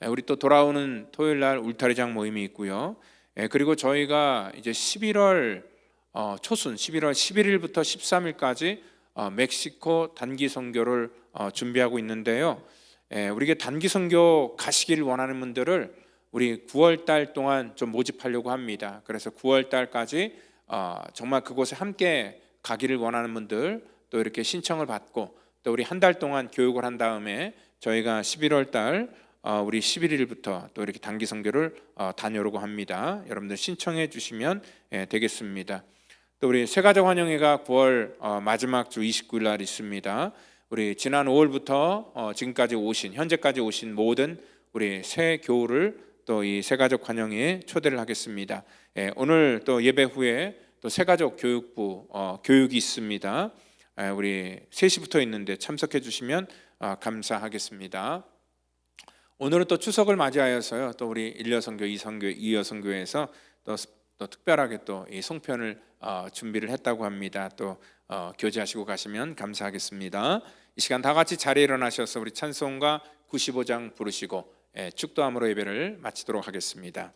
우리 또 돌아오는 토요일 날 울타리장 모임이 있고요. 그리고 저희가 이제 11월 초순 11월 11일부터 13일까지 멕시코 단기 선교를 준비하고 있는데요. 우리가 단기 선교 가시길 원하는 분들을 우리 9월 달 동안 좀 모집하려고 합니다. 그래서 9월 달까지 정말 그곳에 함께 가기를 원하는 분들 또 이렇게 신청을 받고, 또 우리 한 달 동안 교육을 한 다음에 저희가 11월 달 우리 11일부터 또 이렇게 단기 선교를 다녀오려고 합니다. 여러분들 신청해 주시면 되겠습니다. 또 우리 새가족 환영회가 9월 마지막 주 29일 날 있습니다. 우리 지난 5월부터 지금까지 현재까지 오신 모든 우리 새 교우를 또 이 새가족 환영회에 초대를 하겠습니다. 오늘 또 예배 후에 또 새가족 교육부 교육이 있습니다. 우리 3시부터 있는데 참석해 주시면 감사하겠습니다. 오늘은 또 추석을 맞이하여서요. 또 우리 1여선교, 2선교, 2여선교에서 또 특별하게 또 이 송편을 준비를 했다고 합니다. 또 교제하시고 가시면 감사하겠습니다. 이 시간 다 같이 자리에 일어나셔서 우리 찬송가 95장 부르시고 축도함으로 예배를 마치도록 하겠습니다.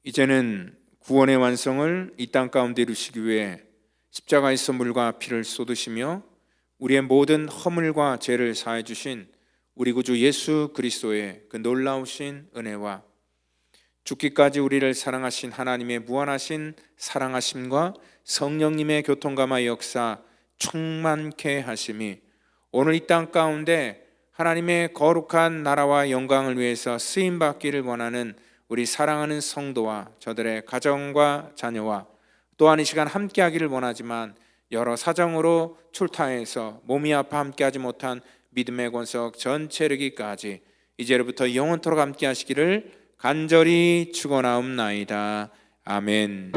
이제는 구원의 완성을 이 땅 가운데 이루시기 위해 십자가에서 물과 피를 쏟으시며 우리의 모든 허물과 죄를 사해 주신 우리 구주 예수 그리스도의 그 놀라우신 은혜와 죽기까지 우리를 사랑하신 하나님의 무한하신 사랑하심과 성령님의 교통감화 역사 충만케 하심이 오늘 이 땅 가운데 하나님의 거룩한 나라와 영광을 위해서 쓰임받기를 원하는 우리 사랑하는 성도와 저들의 가정과 자녀와 또한 이 시간 함께하기를 원하지만 여러 사정으로 출타해서 몸이 아파 함께하지 못한 믿음의 권석 전체르기까지 이제로부터 영원토록 함께하시기를 간절히 축원하옵나이다. 아멘.